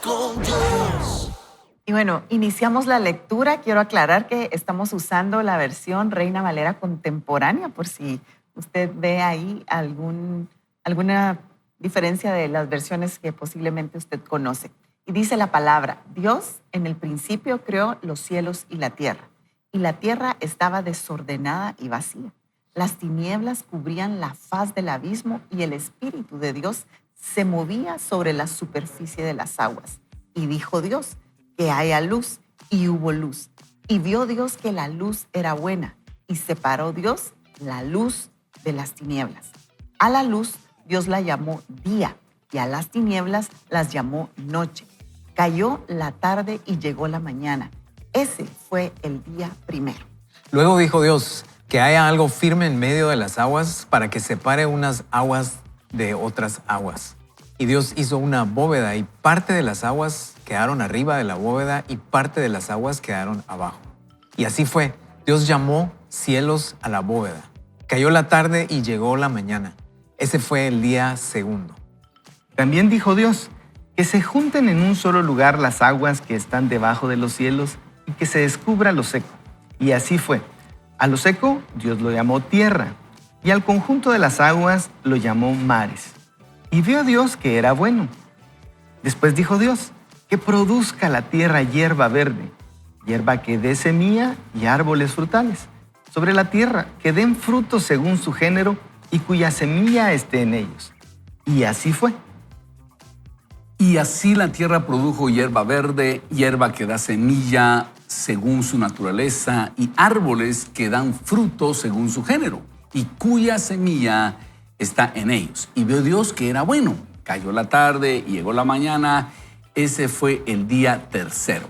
con Dios. Y bueno, iniciamos la lectura. Quiero aclarar que estamos usando la versión Reina Valera contemporánea, por si usted ve ahí alguna diferencia de las versiones que posiblemente usted conoce. Y dice la palabra: Dios en el principio creó los cielos y la tierra estaba desordenada y vacía. Las tinieblas cubrían la faz del abismo y el Espíritu de Dios se movía sobre la superficie de las aguas. Y dijo Dios: que haya luz, y hubo luz. Y vio Dios que la luz era buena, y separó Dios la luz de las tinieblas. A la luz Dios la llamó día, y a las tinieblas las llamó noche. Cayó la tarde y llegó la mañana. Ese fue el día primero. Luego dijo Dios: que haya algo firme en medio de las aguas para que separe unas aguas de otras aguas. Y Dios hizo una bóveda, y parte de las aguas quedaron arriba de la bóveda y parte de las aguas quedaron abajo. Y así fue. Dios llamó cielos a la bóveda. Cayó la tarde y llegó la mañana. Ese fue el día segundo. También dijo Dios: que se junten en un solo lugar las aguas que están debajo de los cielos y que se descubra lo seco. Y así fue. A lo seco Dios lo llamó tierra, y al conjunto de las aguas lo llamó mares. Y vio Dios que era bueno. Después dijo Dios: que produzca la tierra hierba verde, hierba que dé semilla y árboles frutales, sobre la tierra que den fruto según su género y cuya semilla esté en ellos. Y así fue. Y así la tierra produjo hierba verde, hierba que da semilla según su naturaleza, y árboles que dan fruto según su género, y cuya semilla está en ellos. Y vio Dios que era bueno. Cayó la tarde y llegó la mañana. Ese fue el día tercero.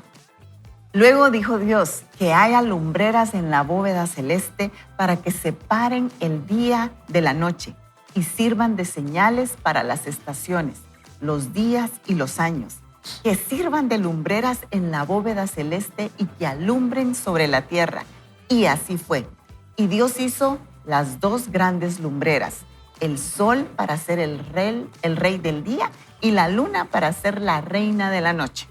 Luego dijo Dios: que haya lumbreras en la bóveda celeste para que separen el día de la noche y sirvan de señales para las estaciones, los días y los años. Que sirvan de lumbreras en la bóveda celeste y que alumbren sobre la tierra. Y así fue. Y Dios hizo las dos grandes lumbreras: el sol para ser el rey del día, y la luna para ser la reina de la noche.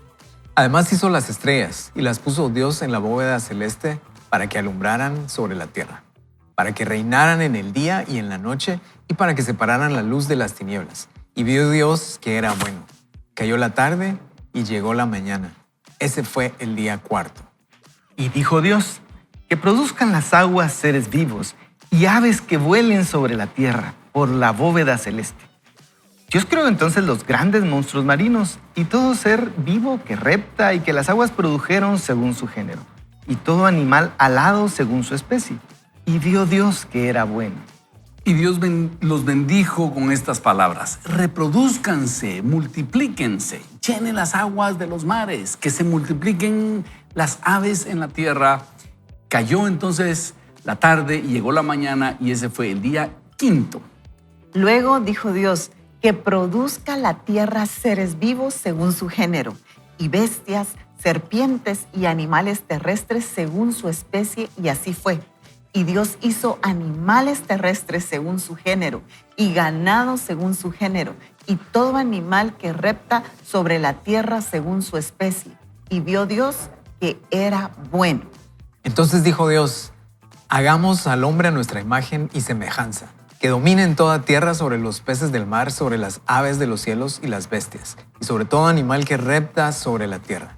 Además hizo las estrellas y las puso Dios en la bóveda celeste para que alumbraran sobre la tierra, para que reinaran en el día y en la noche, y para que separaran la luz de las tinieblas. Y vio Dios que era bueno. Cayó la tarde y llegó la mañana. Ese fue el día cuarto. Y dijo Dios: que produzcan las aguas seres vivos y aves que vuelen sobre la tierra por la bóveda celeste. Dios creó entonces los grandes monstruos marinos y todo ser vivo que repta y que las aguas produjeron según su género, y todo animal alado según su especie. Y vio Dios que era bueno. Y Dios los bendijo con estas palabras: reproduzcanse, multiplíquense, llenen las aguas de los mares, que se multipliquen las aves en la tierra. Cayó entonces la tarde y llegó la mañana, y ese fue el día quinto. Luego dijo Dios: que produzca la tierra seres vivos según su género, y bestias, serpientes y animales terrestres según su especie, y así fue. Y Dios hizo animales terrestres según su género, y ganado según su género, y todo animal que repta sobre la tierra según su especie. Y vio Dios que era bueno. Entonces dijo Dios: hagamos al hombre a nuestra imagen y semejanza, que domine en toda tierra sobre los peces del mar, sobre las aves de los cielos y las bestias, y sobre todo animal que repta sobre la tierra.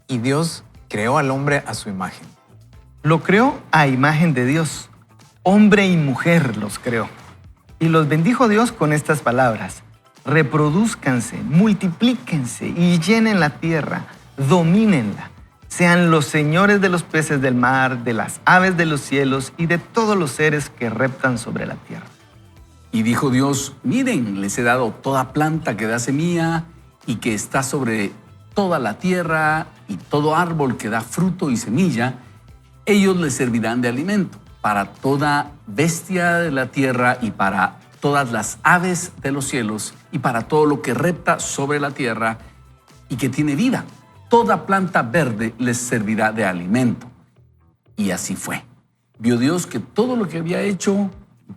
Y Dios creó al hombre a su imagen. Lo creó a imagen de Dios. Hombre y mujer los creó. Y los bendijo Dios con estas palabras: reproduzcanse, multiplíquense y llenen la tierra, domínenla. Sean los señores de los peces del mar, de las aves de los cielos y de todos los seres que reptan sobre la tierra. Y dijo Dios: miren, les he dado toda planta que da semilla y que está sobre toda la tierra, y todo árbol que da fruto y semilla. Ellos les servirán de alimento para toda bestia de la tierra y para todas las aves de los cielos y para todo lo que repta sobre la tierra y que tiene vida. Toda planta verde les servirá de alimento. Y así fue. Vio Dios que todo lo que había hecho,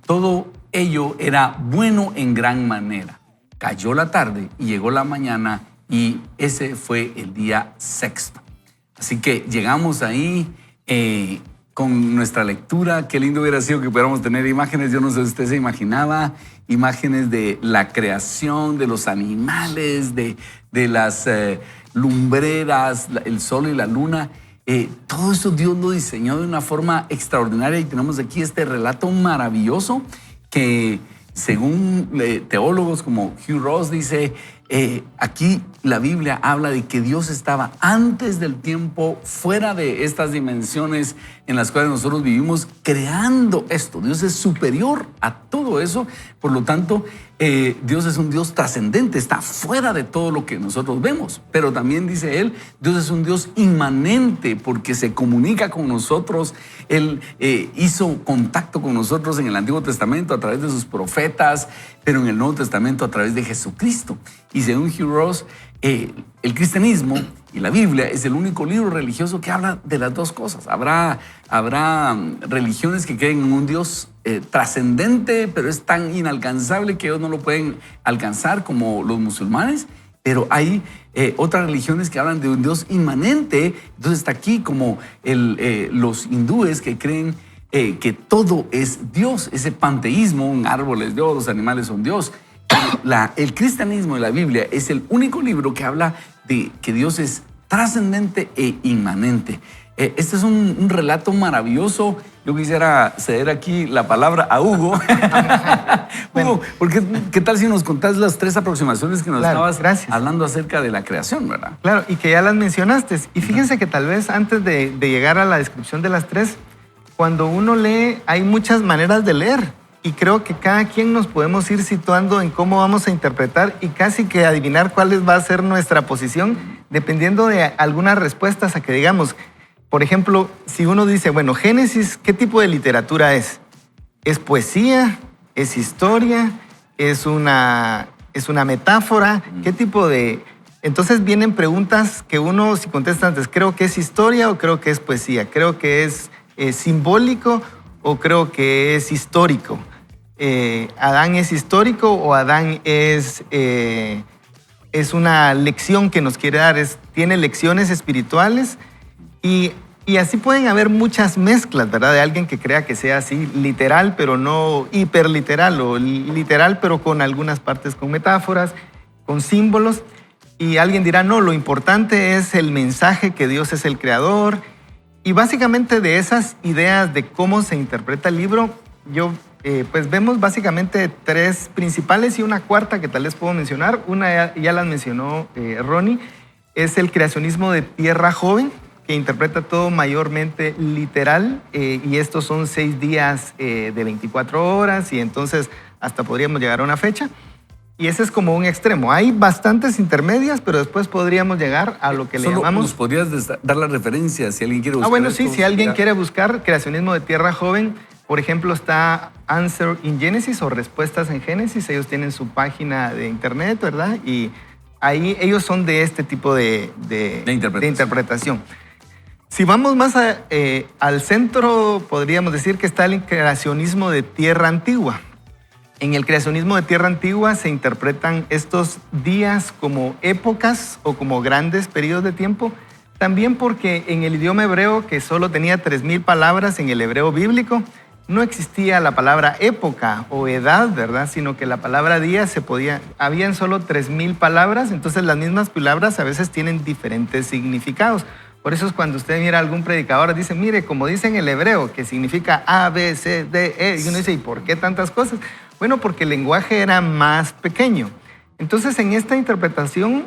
todo ello era bueno en gran manera. Cayó la tarde y llegó la mañana, y ese fue el día sexto. Así que llegamos ahí con nuestra lectura. Qué lindo hubiera sido que pudiéramos tener imágenes. Yo no sé si usted se imaginaba imágenes de la creación, de los animales, de las lumbreras, el sol y la luna. Todo eso Dios lo diseñó de una forma extraordinaria y tenemos aquí este relato maravilloso que, según teólogos como Hugh Ross, dice, aquí la Biblia habla de que Dios estaba antes del tiempo, fuera de estas dimensiones en las cuales nosotros vivimos, creando esto. Dios es superior a todo eso, por lo tanto, Dios es un Dios trascendente, está fuera de todo lo que nosotros vemos. Pero también dice él, Dios es un Dios inmanente porque se comunica con nosotros. Él hizo contacto con nosotros en el Antiguo Testamento a través de sus profetas, pero en el Nuevo Testamento a través de Jesucristo. Y según Hugh Ross, el cristianismo y la Biblia es el único libro religioso que habla de las dos cosas. Habrá religiones que creen en un Dios trascendente, pero es tan inalcanzable que ellos no lo pueden alcanzar, como los musulmanes. Pero hay otras religiones que hablan de un Dios inmanente. Entonces está aquí como los hindúes que creen que todo es Dios, ese panteísmo, un árbol es Dios, los animales son Dios. El cristianismo y la Biblia es el único libro que habla de que Dios es trascendente e inmanente. Este es un relato maravilloso. Yo quisiera ceder aquí la palabra a Hugo. Hugo, porque ¿qué tal si nos contás las tres aproximaciones que nos estabas hablando acerca de la creación, verdad? Claro, y que ya las mencionaste. Y fíjense que tal vez antes de llegar a la descripción de las tres, cuando uno lee, hay muchas maneras de leer. Y creo que cada quien nos podemos ir situando en cómo vamos a interpretar y casi que adivinar cuál va a ser nuestra posición, dependiendo de algunas respuestas a que digamos. Por ejemplo, si uno dice, bueno, Génesis, ¿qué tipo de literatura es? ¿Es poesía? ¿Es historia? ¿Es una metáfora? ¿Qué tipo de...? Entonces vienen preguntas que uno, si contesta antes, creo que es historia o creo que es poesía, creo que es simbólico o creo que es histórico. ¿Adán es histórico o Adán es una lección que nos quiere dar? ¿Tiene lecciones espirituales? Y así pueden haber muchas mezclas, ¿verdad? De alguien que crea que sea así literal, pero no hiperliteral, o literal, pero con algunas partes con metáforas, con símbolos. Y alguien dirá, no, lo importante es el mensaje que Dios es el creador. Y básicamente de esas ideas de cómo se interpreta el libro, pues vemos básicamente tres principales y una cuarta que tal vez puedo mencionar. Una ya las mencionó Ronnie, es el creacionismo de tierra joven, que interpreta todo mayormente literal, y estos son 6 días de 24 horas, y entonces hasta podríamos llegar a una fecha. Y ese es como un extremo. Hay bastantes intermedias, pero después podríamos llegar a lo que le llamamos... ¿Nos podrías dar la referencia si alguien quiere buscar? Bueno, sí, si alguien quiere buscar creacionismo de tierra joven, por ejemplo, está Answer in Genesis o Respuestas en Génesis. Ellos tienen su página de internet, ¿verdad? Y ahí ellos son de este tipo de interpretación. Si vamos más al centro, podríamos decir que está el creacionismo de tierra antigua. En el creacionismo de tierra antigua se interpretan estos días como épocas o como grandes periodos de tiempo, también porque en el idioma hebreo, que solo tenía 3,000 palabras en el hebreo bíblico, no existía la palabra época o edad, ¿verdad? Sino que la palabra día habían solo 3,000 palabras, entonces las mismas palabras a veces tienen diferentes significados. Por eso es cuando usted mira a algún predicador, dice, mire, como dice en el hebreo, que significa A, B, C, D, E, y uno dice, ¿y por qué tantas cosas? Bueno, porque el lenguaje era más pequeño. Entonces, en esta interpretación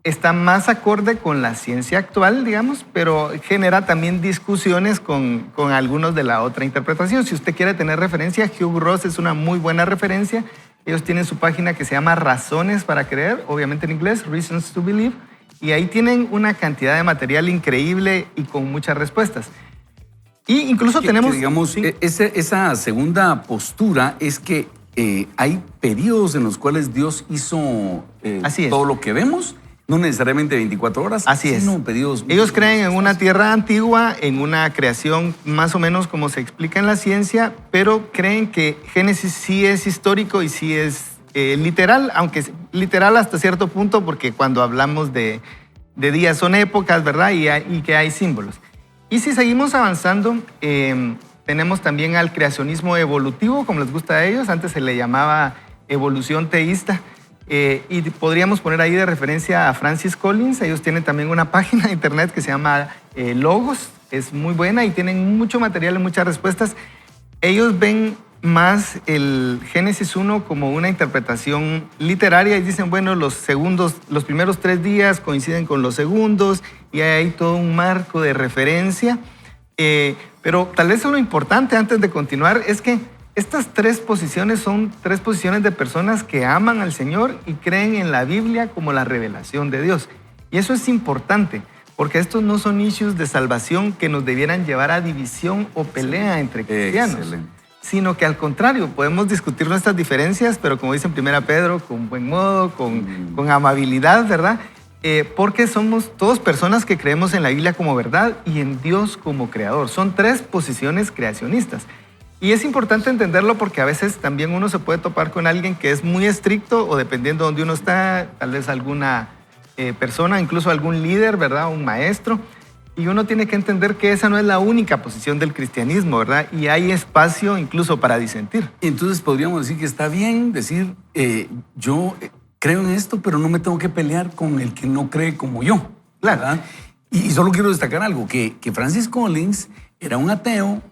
está más acorde con la ciencia actual, digamos, pero genera también discusiones con algunos de la otra interpretación. Si usted quiere tener referencia, Hugh Ross es una muy buena referencia. Ellos tienen su página que se llama Razones para Creer, obviamente en inglés, Reasons to Believe, y ahí tienen una cantidad de material increíble y con muchas respuestas. Y incluso tenemos... digamos, sí, esa segunda postura es que hay periodos en los cuales Dios hizo todo lo que vemos, no necesariamente 24 horas, sino periodos... Ellos creen en una tierra antigua, en una creación más o menos como se explica en la ciencia, pero creen que Génesis sí es histórico y sí es literal, aunque literal hasta cierto punto, porque cuando hablamos de días son épocas, ¿verdad? Y que hay símbolos. Y si seguimos avanzando, tenemos también al creacionismo evolutivo, como les gusta a ellos. Antes se le llamaba evolución teísta. Y podríamos poner ahí de referencia a Francis Collins. Ellos tienen también una página de internet que se llama Logos. Es muy buena y tienen mucho material y muchas respuestas. Ellos ven más el Génesis 1 como una interpretación literaria y dicen, bueno, los primeros 3 días coinciden con los segundos y hay todo un marco de referencia. Pero tal vez lo importante antes de continuar es que estas 3 posiciones son 3 posiciones de personas que aman al Señor y creen en la Biblia como la revelación de Dios. Y eso es importante, porque estos no son issues de salvación que nos debieran llevar a división o pelea entre cristianos. Excelente. Sino que al contrario, podemos discutir nuestras diferencias, pero como dice en 1 Pedro, con buen modo, con amabilidad, ¿verdad? Porque somos todos personas que creemos en la Biblia como verdad y en Dios como creador. Son 3 posiciones creacionistas. Y es importante entenderlo porque a veces también uno se puede topar con alguien que es muy estricto o dependiendo de donde uno está, tal vez alguna persona, incluso algún líder, ¿verdad? Un maestro. Y uno tiene que entender que esa no es la única posición del cristianismo, ¿verdad? Y hay espacio incluso para disentir. Entonces podríamos decir que está bien decir, yo creo en esto, pero no me tengo que pelear con el que no cree como yo. Claro. ¿Verdad? Y solo quiero destacar algo, que Francis Collins era un ateo,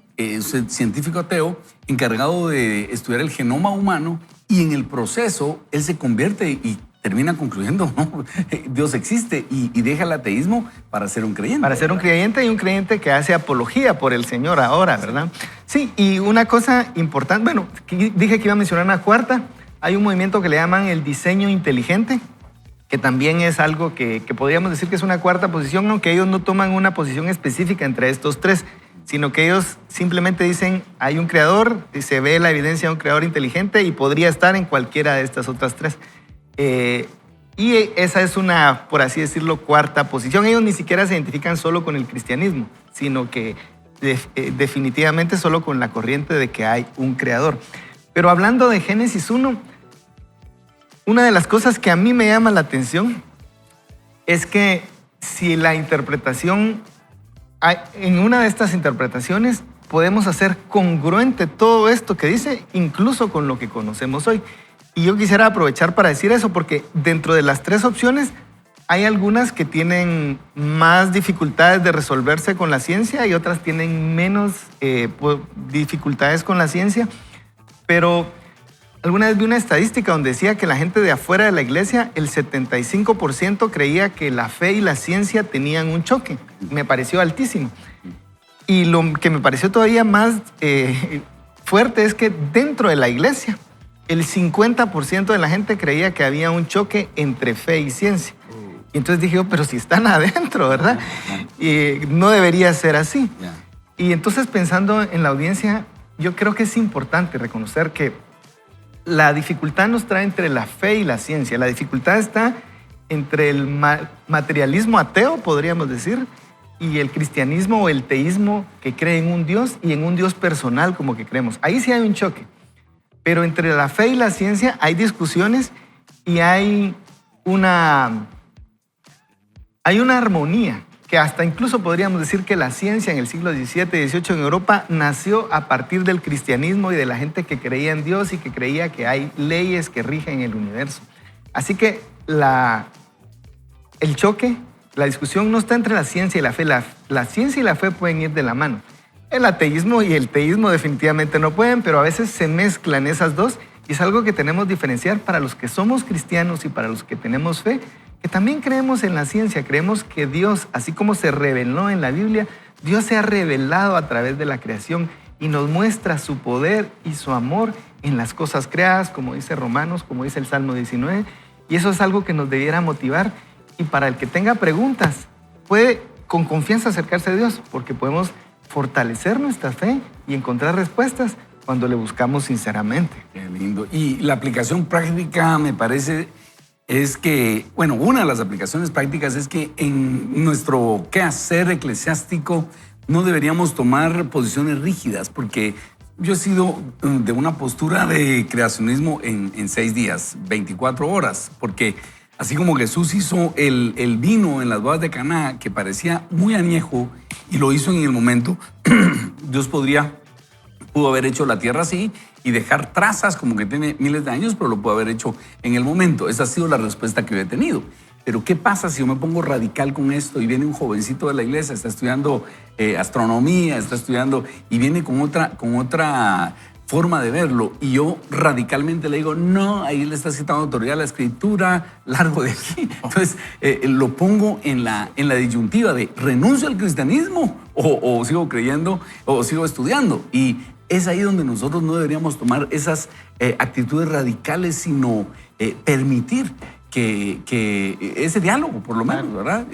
científico ateo, encargado de estudiar el genoma humano y en el proceso él se convierte y termina concluyendo, ¿no? Dios existe y deja el ateísmo para ser un creyente. Para ser un creyente y un creyente que hace apología por el Señor ahora, ¿verdad? Sí, y una cosa importante, bueno, dije que iba a mencionar una cuarta, hay un movimiento que le llaman el diseño inteligente, que también es algo que podríamos decir que es una cuarta posición, aunque ellos no toman una posición específica entre estos 3, sino que ellos simplemente dicen, hay un creador, y se ve la evidencia de un creador inteligente y podría estar en cualquiera de estas otras 3. Y esa es una, por así decirlo, cuarta posición. Ellos ni siquiera se identifican solo con el cristianismo, sino que definitivamente solo con la corriente de que hay un creador. Pero hablando de Génesis 1, una de las cosas que a mí me llama la atención es que si la interpretación, en una de estas interpretaciones, podemos hacer congruente todo esto que dice, incluso con lo que conocemos hoy. Y yo quisiera aprovechar para decir eso, porque dentro de las 3 opciones hay algunas que tienen más dificultades de resolverse con la ciencia y otras tienen menos dificultades con la ciencia. Pero alguna vez vi una estadística donde decía que la gente de afuera de la iglesia, el 75% creía que la fe y la ciencia tenían un choque. Me pareció altísimo. Y lo que me pareció todavía más fuerte es que dentro de la iglesia, el 50% de la gente creía que había un choque entre fe y ciencia. Y entonces dije, pero si están adentro, ¿verdad? Y no debería ser así. Y entonces pensando en la audiencia, yo creo que es importante reconocer que la dificultad nos trae entre la fe y la ciencia. La dificultad está entre el materialismo ateo, podríamos decir, y el cristianismo o el teísmo que cree en un Dios y en un Dios personal como que creemos. Ahí sí hay un choque. Pero entre la fe y la ciencia hay discusiones y hay una armonía que hasta incluso podríamos decir que la ciencia en el siglo XVII y XVIII en Europa nació a partir del cristianismo y de la gente que creía en Dios y que creía que hay leyes que rigen el universo. Así que el choque, la discusión no está entre la ciencia y la fe. La ciencia y la fe pueden ir de la mano. El ateísmo y el teísmo definitivamente no pueden, pero a veces se mezclan esas dos y es algo que tenemos que diferenciar para los que somos cristianos y para los que tenemos fe, que también creemos en la ciencia, creemos que Dios, así como se reveló en la Biblia, Dios se ha revelado a través de la creación y nos muestra su poder y su amor en las cosas creadas, como dice Romanos, como dice el Salmo 19, y eso es algo que nos debiera motivar. Y para el que tenga preguntas, puede con confianza acercarse a Dios, porque podemos fortalecer nuestra fe y encontrar respuestas cuando le buscamos sinceramente. Qué lindo. Y la aplicación práctica, me parece, es que, bueno, una de las aplicaciones prácticas es que en nuestro quehacer eclesiástico no deberíamos tomar posiciones rígidas, porque Yo he sido de una postura de creacionismo en 6 días, 24 horas, porque así como Jesús hizo el vino en las bodas de Caná, que parecía muy añejo, y lo hizo en el momento, Dios pudo haber hecho la tierra así y dejar trazas como que tiene miles de años, pero lo pudo haber hecho en el momento. Esa ha sido la respuesta que yo he tenido. Pero ¿qué pasa si yo me pongo radical con esto y viene un jovencito de la iglesia, está estudiando astronomía, está estudiando y viene con otra forma de verlo y yo radicalmente le digo, no, ahí le está citando autoridad a la escritura, largo de aquí? Entonces lo pongo en la disyuntiva de renuncio al cristianismo o sigo creyendo o sigo estudiando. Y es ahí donde nosotros no deberíamos tomar esas actitudes radicales, sino permitir que ese diálogo, por lo menos, ¿verdad?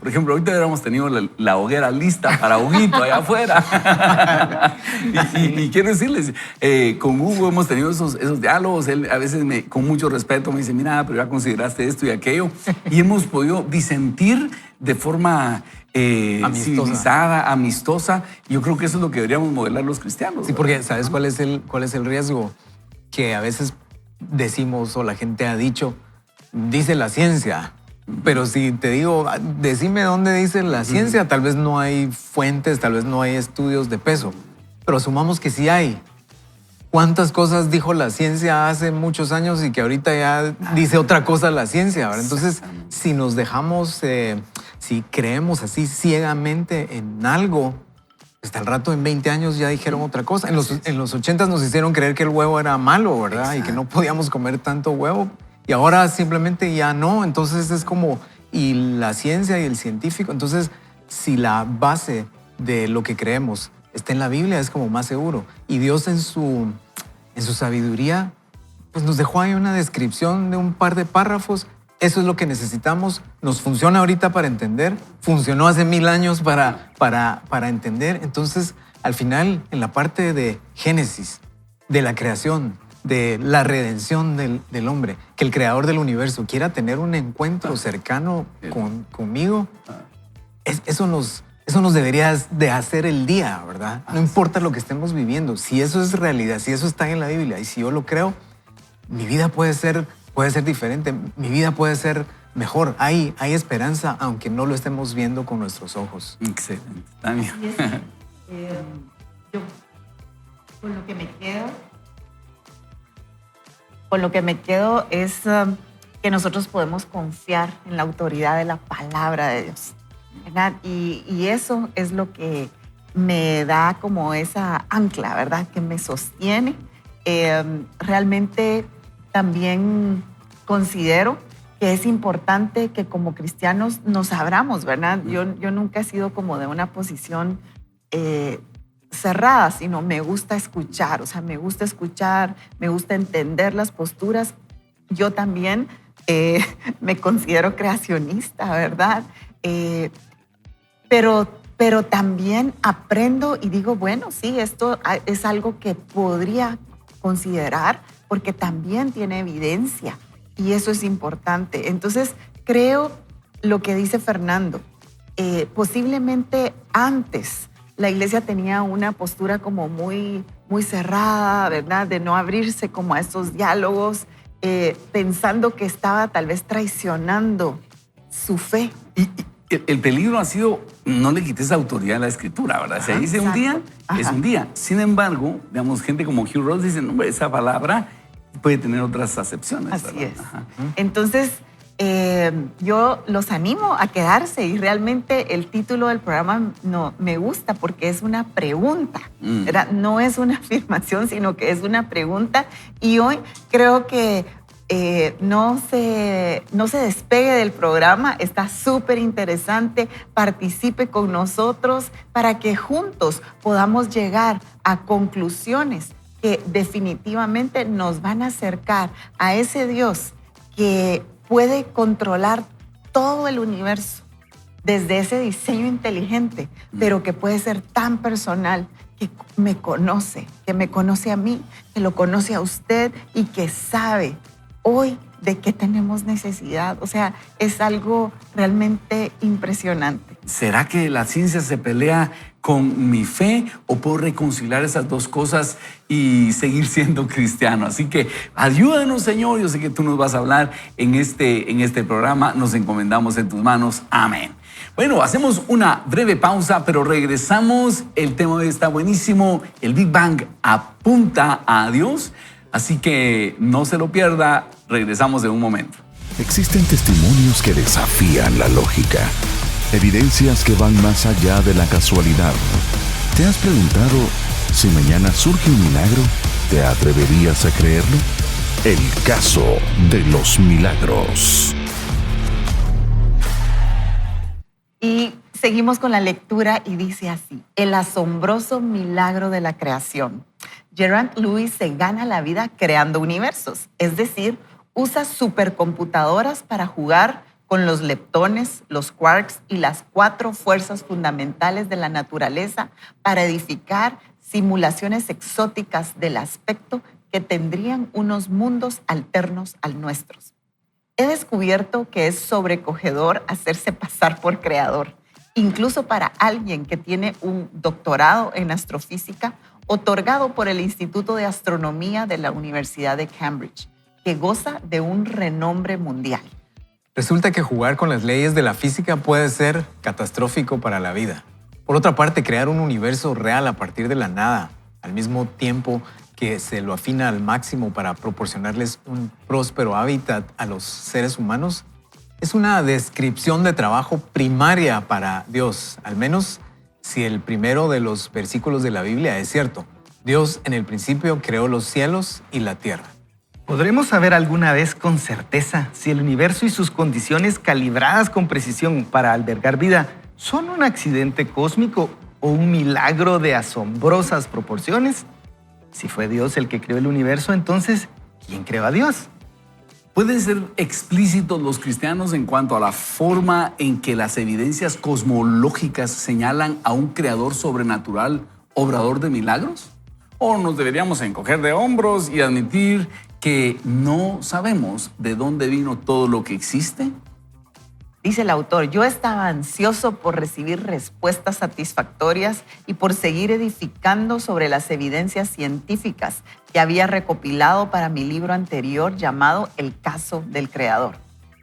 Por ejemplo, ahorita hubiéramos tenido la hoguera lista para Huguito allá afuera. y quiero decirles, con Hugo hemos tenido esos diálogos. Él a veces con mucho respeto me dice, mira, pero ya consideraste esto y aquello. Y hemos podido disentir de forma civilizada, amistosa. Yo creo que eso es lo que deberíamos modelar los cristianos. Sí, porque ¿sabes cuál es el riesgo? Que a veces decimos o la gente ha dicho, dice la ciencia, pero si te digo, decime dónde dice la ciencia, tal vez no hay fuentes, tal vez no hay estudios de peso, pero asumamos que sí hay. ¿Cuántas cosas dijo la ciencia hace muchos años y que ahorita ya dice otra cosa la ciencia, ¿verdad? Entonces, si nos dejamos, si creemos así ciegamente en algo, hasta el rato en 20 años ya dijeron otra cosa. En los 80s nos hicieron creer que el huevo era malo, ¿verdad? Exacto. Y que no podíamos comer tanto huevo. Y ahora simplemente ya no. Entonces es como, y la ciencia y el científico. Entonces, si la base de lo que creemos está en la Biblia, es como más seguro. Y Dios en su sabiduría, pues nos dejó ahí una descripción de un par de párrafos. Eso es lo que necesitamos. Nos funciona ahorita para entender. Funcionó hace 1000 años para entender. Entonces, al final, en la parte de Génesis, de la creación, de la redención del hombre, que el creador del universo quiera tener un encuentro cercano conmigo, eso nos debería de hacer el día, ¿verdad? No importa lo que estemos viviendo. Si eso es realidad, si eso está en la Biblia y si yo lo creo, mi vida puede ser diferente, mi vida puede ser mejor. Hay esperanza, aunque no lo estemos viendo con nuestros ojos. Excelente. Tania. Yo, con lo que me quedo es que nosotros podemos confiar en la autoridad de la palabra de Dios, ¿verdad? Y eso es lo que me da como esa ancla, ¿verdad? Que me sostiene. Realmente también considero que es importante que como cristianos nos abramos, ¿verdad? Yo nunca he sido como de una posición cerrada, sino me gusta escuchar, o sea, me gusta escuchar, me gusta entender las posturas. Yo también me considero creacionista, ¿verdad? Pero también aprendo y digo, bueno, sí, esto es algo que podría considerar porque también tiene evidencia y eso es importante. Entonces, creo lo que dice Fernando, posiblemente antes la iglesia tenía una postura como muy cerrada, ¿verdad? De no abrirse como a estos diálogos, pensando que estaba tal vez traicionando su fe. Y el peligro ha sido, no le quites autoridad a la escritura, ¿verdad? Si dice un día, es un día. Sin embargo, digamos, gente como Hugh Ross dice, no, esa palabra puede tener otras acepciones. Así ¿verdad? es. Entonces, yo los animo a quedarse y realmente el título del programa me gusta porque es una pregunta, ¿verdad? No es una afirmación, sino que es una pregunta y hoy creo que no se despegue del programa, está súper interesante, participe con nosotros para que juntos podamos llegar a conclusiones que definitivamente nos van a acercar a ese Dios que puede controlar todo el universo desde ese diseño inteligente, pero que puede ser tan personal, que me conoce a mí, que lo conoce a usted y que sabe hoy de qué tenemos necesidad. O sea, es algo realmente impresionante. ¿será que la ciencia se pelea con mi fe o puedo reconciliar esas dos cosas y seguir siendo cristiano? Así que ayúdanos, Señor. Yo sé que tú nos vas a hablar en este programa. Nos encomendamos en tus manos. Amén. Bueno, hacemos una breve pausa, pero regresamos. El tema de hoy está buenísimo. El Big Bang apunta a Dios. Así que no se lo pierda. Regresamos en un momento. Existen testimonios que desafían la lógica, evidencias que van más allá de la casualidad. ¿Te has preguntado si mañana surge un milagro? ¿Te atreverías a creerlo? El caso de los milagros. Y seguimos con la lectura y dice así: el asombroso milagro de la creación. Gerard Lewis se gana la vida creando universos, es decir, usa supercomputadoras para jugar con los leptones, los quarks y las 4 fuerzas fundamentales de la naturaleza para edificar simulaciones exóticas del aspecto que tendrían unos mundos alternos al nuestros. He descubierto que es sobrecogedor hacerse pasar por creador, incluso para alguien que tiene un doctorado en astrofísica otorgado por el Instituto de Astronomía de la Universidad de Cambridge, que goza de un renombre mundial. Resulta que jugar con las leyes de la física puede ser catastrófico para la vida. Por otra parte, crear un universo real a partir de la nada, al mismo tiempo que se lo afina al máximo para proporcionarles un próspero hábitat a los seres humanos, es una descripción de trabajo primaria para Dios, al menos si el primero de los versículos de la Biblia es cierto. Dios en el principio creó los cielos y la tierra. ¿Podremos saber alguna vez con certeza si el universo y sus condiciones calibradas con precisión para albergar vida son un accidente cósmico o un milagro de asombrosas proporciones? Si fue Dios el que creó el universo, entonces, ¿quién creó a Dios? ¿Pueden ser explícitos los cristianos en cuanto a la forma en que las evidencias cosmológicas señalan a un creador sobrenatural, obrador de milagros? ¿O nos deberíamos encoger de hombros y admitir que no sabemos de dónde vino todo lo que existe? Dice el autor: yo estaba ansioso por recibir respuestas satisfactorias y por seguir edificando sobre las evidencias científicas que había recopilado para mi libro anterior llamado El caso del creador.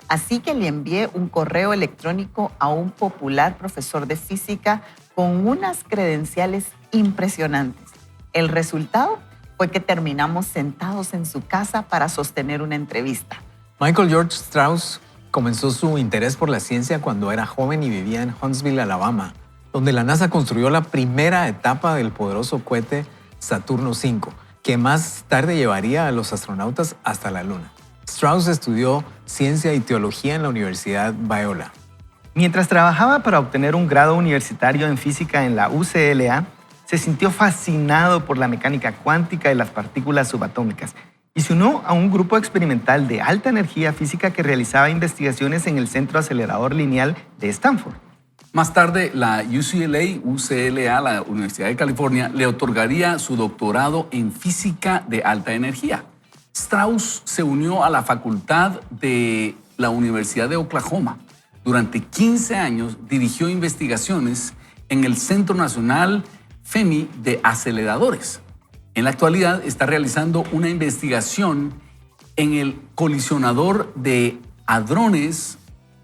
Así que le envié un correo electrónico a un popular profesor de física con unas credenciales impresionantes. El resultado fue que terminamos sentados en su casa para sostener una entrevista. Michael George Strauss comenzó su interés por la ciencia cuando era joven y vivía en Huntsville, Alabama, donde la NASA construyó la primera etapa del poderoso cohete Saturno V, que más tarde llevaría a los astronautas hasta la Luna. Strauss estudió ciencia y teología en la Universidad Biola. Mientras trabajaba para obtener un grado universitario en física en la UCLA, se sintió fascinado por la mecánica cuántica de las partículas subatómicas y se unió a un grupo experimental de alta energía física que realizaba investigaciones en el Centro Acelerador Lineal de Stanford. Más tarde, la UCLA, la Universidad de California, le otorgaría su doctorado en física de alta energía. Strauss se unió a la facultad de la Universidad de Oklahoma. Durante 15 años dirigió investigaciones en el Centro Nacional FEMI de Aceleradores. En la actualidad está realizando una investigación en el colisionador de hadrones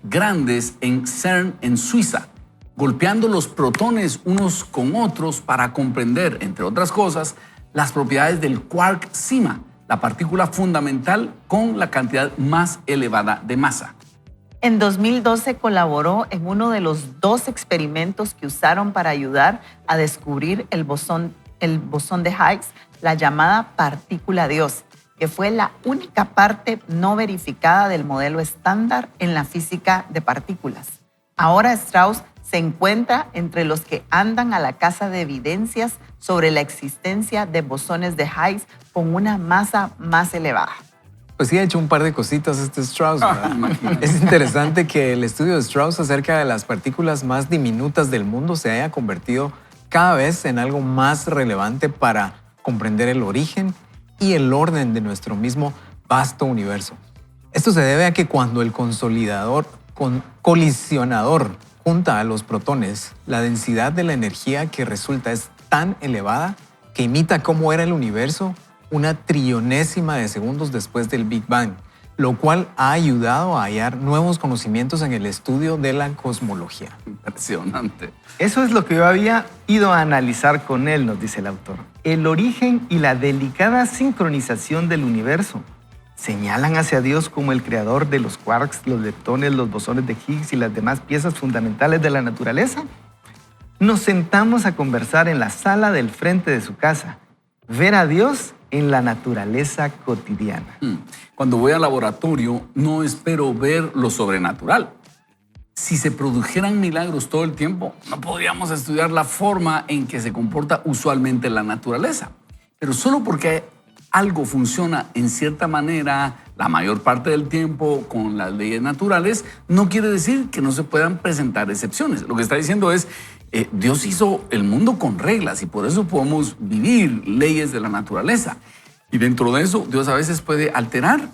grandes en CERN en Suiza, golpeando los protones unos con otros para comprender, entre otras cosas, las propiedades del quark cima, la partícula fundamental con la cantidad más elevada de masa. En 2012 colaboró en uno de los 2 experimentos que usaron para ayudar a descubrir el bosón de Higgs, la llamada partícula Dios, que fue la única parte no verificada del modelo estándar en la física de partículas. Ahora Strauss se encuentra entre los que andan a la caza de evidencias sobre la existencia de bosones de Higgs con una masa más elevada. Pues sí, ha hecho un par de cositas este Strauss, ¿verdad? Es interesante que el estudio de Strauss acerca de las partículas más diminutas del mundo se haya convertido cada vez en algo más relevante para comprender el origen y el orden de nuestro mismo vasto universo. Esto se debe a que cuando el colisionador junta a los protones, la densidad de la energía que resulta es tan elevada que imita cómo era el universo una trillonésima de segundos después del Big Bang, lo cual ha ayudado a hallar nuevos conocimientos en el estudio de la cosmología. Impresionante. Eso es lo que yo había ido a analizar con él, nos dice el autor. El origen y la delicada sincronización del universo señalan hacia Dios como el creador de los quarks, los leptones, los bosones de Higgs y las demás piezas fundamentales de la naturaleza. Nos sentamos a conversar en la sala del frente de su casa, ver a Dios en la naturaleza cotidiana. Cuando voy al laboratorio, no espero ver lo sobrenatural. Si se produjeran milagros todo el tiempo, no podríamos estudiar la forma en que se comporta usualmente la naturaleza. Pero solo porque algo funciona en cierta manera la mayor parte del tiempo con las leyes naturales, no quiere decir que no se puedan presentar excepciones. Lo que está diciendo es, Dios hizo el mundo con reglas y por eso podemos vivir leyes de la naturaleza. Y dentro de eso, Dios a veces puede alterar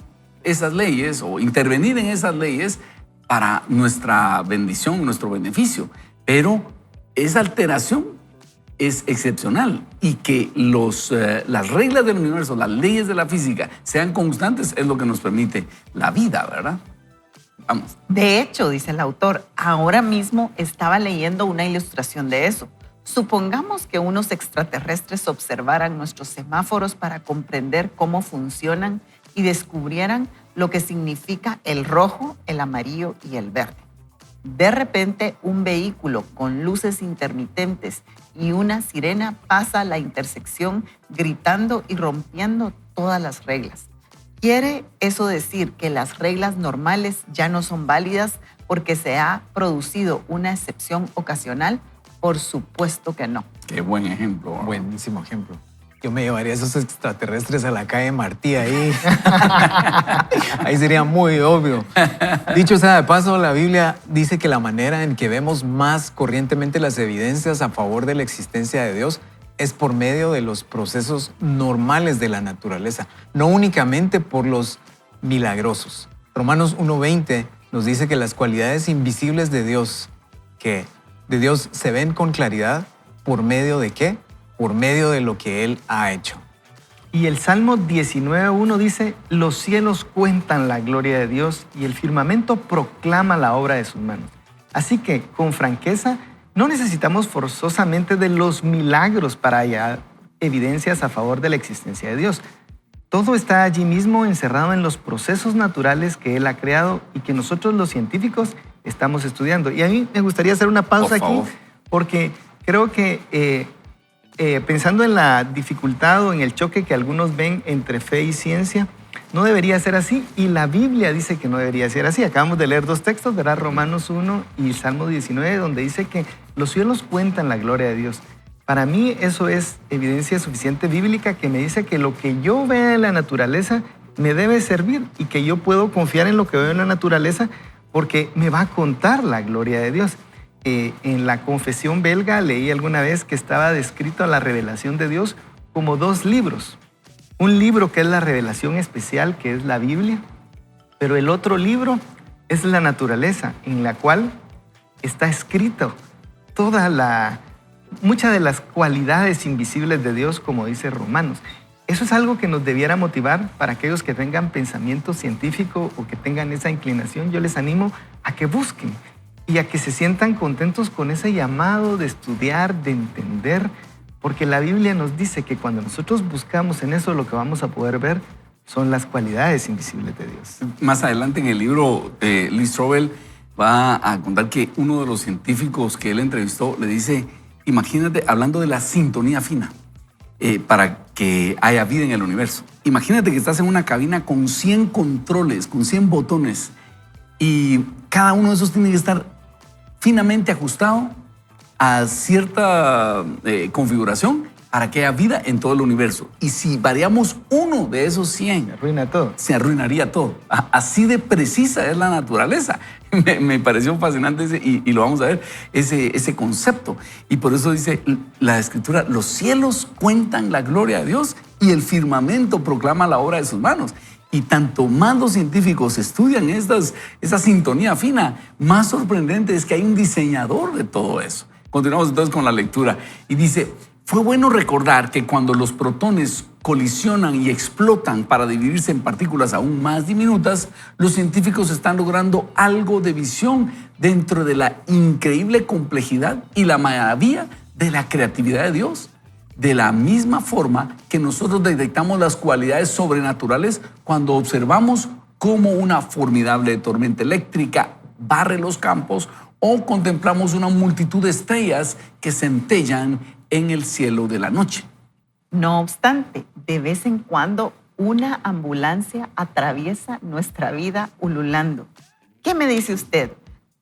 esas leyes o intervenir en esas leyes para nuestra bendición, nuestro beneficio. Pero esa alteración es excepcional y que las reglas del universo, las leyes de la física sean constantes es lo que nos permite la vida, ¿verdad? Vamos. De hecho, dice el autor, ahora mismo estaba leyendo una ilustración de eso. Supongamos que unos extraterrestres observaran nuestros semáforos para comprender cómo funcionan y descubrieran lo que significa el rojo, el amarillo y el verde. De repente, un vehículo con luces intermitentes y una sirena pasa a la intersección gritando y rompiendo todas las reglas. ¿Quiere eso decir que las reglas normales ya no son válidas porque se ha producido una excepción ocasional? Por supuesto que no. Qué buen ejemplo. ¿No? Buenísimo ejemplo. Yo me llevaría a esos extraterrestres a la calle Martí ahí. Ahí sería muy obvio. Dicho sea de paso, la Biblia dice que la manera en que vemos más corrientemente las evidencias a favor de la existencia de Dios es por medio de los procesos normales de la naturaleza, no únicamente por los milagrosos. Romanos 1:20 nos dice que las cualidades invisibles de Dios, se ven con claridad por medio de ¿qué? Por medio de lo que Él ha hecho. Y el Salmo 19:1 dice, los cielos cuentan la gloria de Dios y el firmamento proclama la obra de sus manos. Así que, con franqueza, no necesitamos forzosamente de los milagros para hallar evidencias a favor de la existencia de Dios. Todo está allí mismo encerrado en los procesos naturales que Él ha creado y que nosotros los científicos estamos estudiando. Y a mí me gustaría hacer una pausa aquí porque creo que pensando en la dificultad o en el choque que algunos ven entre fe y ciencia, no debería ser así y la Biblia dice que no debería ser así. Acabamos de leer dos textos, ¿verdad? Romanos 1 y Salmo 19, donde dice que los cielos cuentan la gloria de Dios. Para mí eso es evidencia suficiente bíblica que me dice que lo que yo vea en la naturaleza me debe servir y que yo puedo confiar en lo que veo en la naturaleza porque me va a contar la gloria de Dios. En la confesión belga leí alguna vez que estaba descrito la revelación de Dios como dos libros. Un libro que es la revelación especial, que es la Biblia, pero el otro libro es la naturaleza, en la cual está escrito muchas de las cualidades invisibles de Dios, como dice Romanos. Eso es algo que nos debiera motivar para aquellos que tengan pensamiento científico o que tengan esa inclinación. Yo les animo a que busquen y a que se sientan contentos con ese llamado de estudiar, de entender, porque la Biblia nos dice que cuando nosotros buscamos en eso, lo que vamos a poder ver son las cualidades invisibles de Dios. Más adelante en el libro, Lee Strobel va a contar que uno de los científicos que él entrevistó le dice, imagínate, hablando de la sintonía fina, para que haya vida en el universo. Imagínate que estás en una cabina con 100 controles, con 100 botones, y cada uno de esos tiene que estar finamente ajustado a cierta configuración para que haya vida en todo el universo. Y si variamos uno de esos 100, Se arruina todo. Se arruinaría todo. Así de precisa es la naturaleza. Me pareció fascinante y lo vamos a ver, ese concepto. Y por eso dice la Escritura, los cielos cuentan la gloria de Dios y el firmamento proclama la obra de sus manos. Y tanto más los científicos estudian esa sintonía fina, más sorprendente es que hay un diseñador de todo eso. Continuamos entonces con la lectura. Y dice, fue bueno recordar que cuando los protones colisionan y explotan para dividirse en partículas aún más diminutas, los científicos están logrando algo de visión dentro de la increíble complejidad y la maravilla de la creatividad de Dios. De la misma forma que nosotros detectamos las cualidades sobrenaturales cuando observamos cómo una formidable tormenta eléctrica barre los campos o contemplamos una multitud de estrellas que centellan en el cielo de la noche. No obstante, de vez en cuando una ambulancia atraviesa nuestra vida ululando. ¿Qué me dice usted?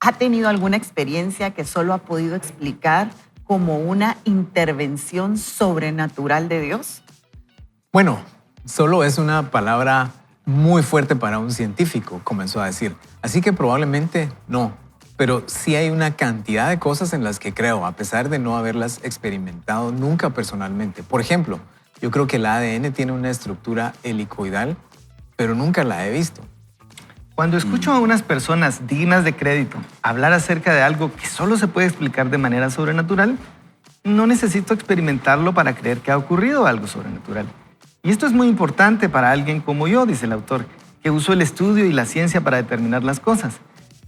¿Ha tenido alguna experiencia que solo ha podido explicar como una intervención sobrenatural de Dios? Bueno, solo es una palabra muy fuerte para un científico, comenzó a decir. Así que probablemente no. Pero sí hay una cantidad de cosas en las que creo, a pesar de no haberlas experimentado nunca personalmente. Por ejemplo, yo creo que el ADN tiene una estructura helicoidal, pero nunca la he visto. Cuando escucho a unas personas dignas de crédito hablar acerca de algo que solo se puede explicar de manera sobrenatural, no necesito experimentarlo para creer que ha ocurrido algo sobrenatural. Y esto es muy importante para alguien como yo, dice el autor, que usó el estudio y la ciencia para determinar las cosas.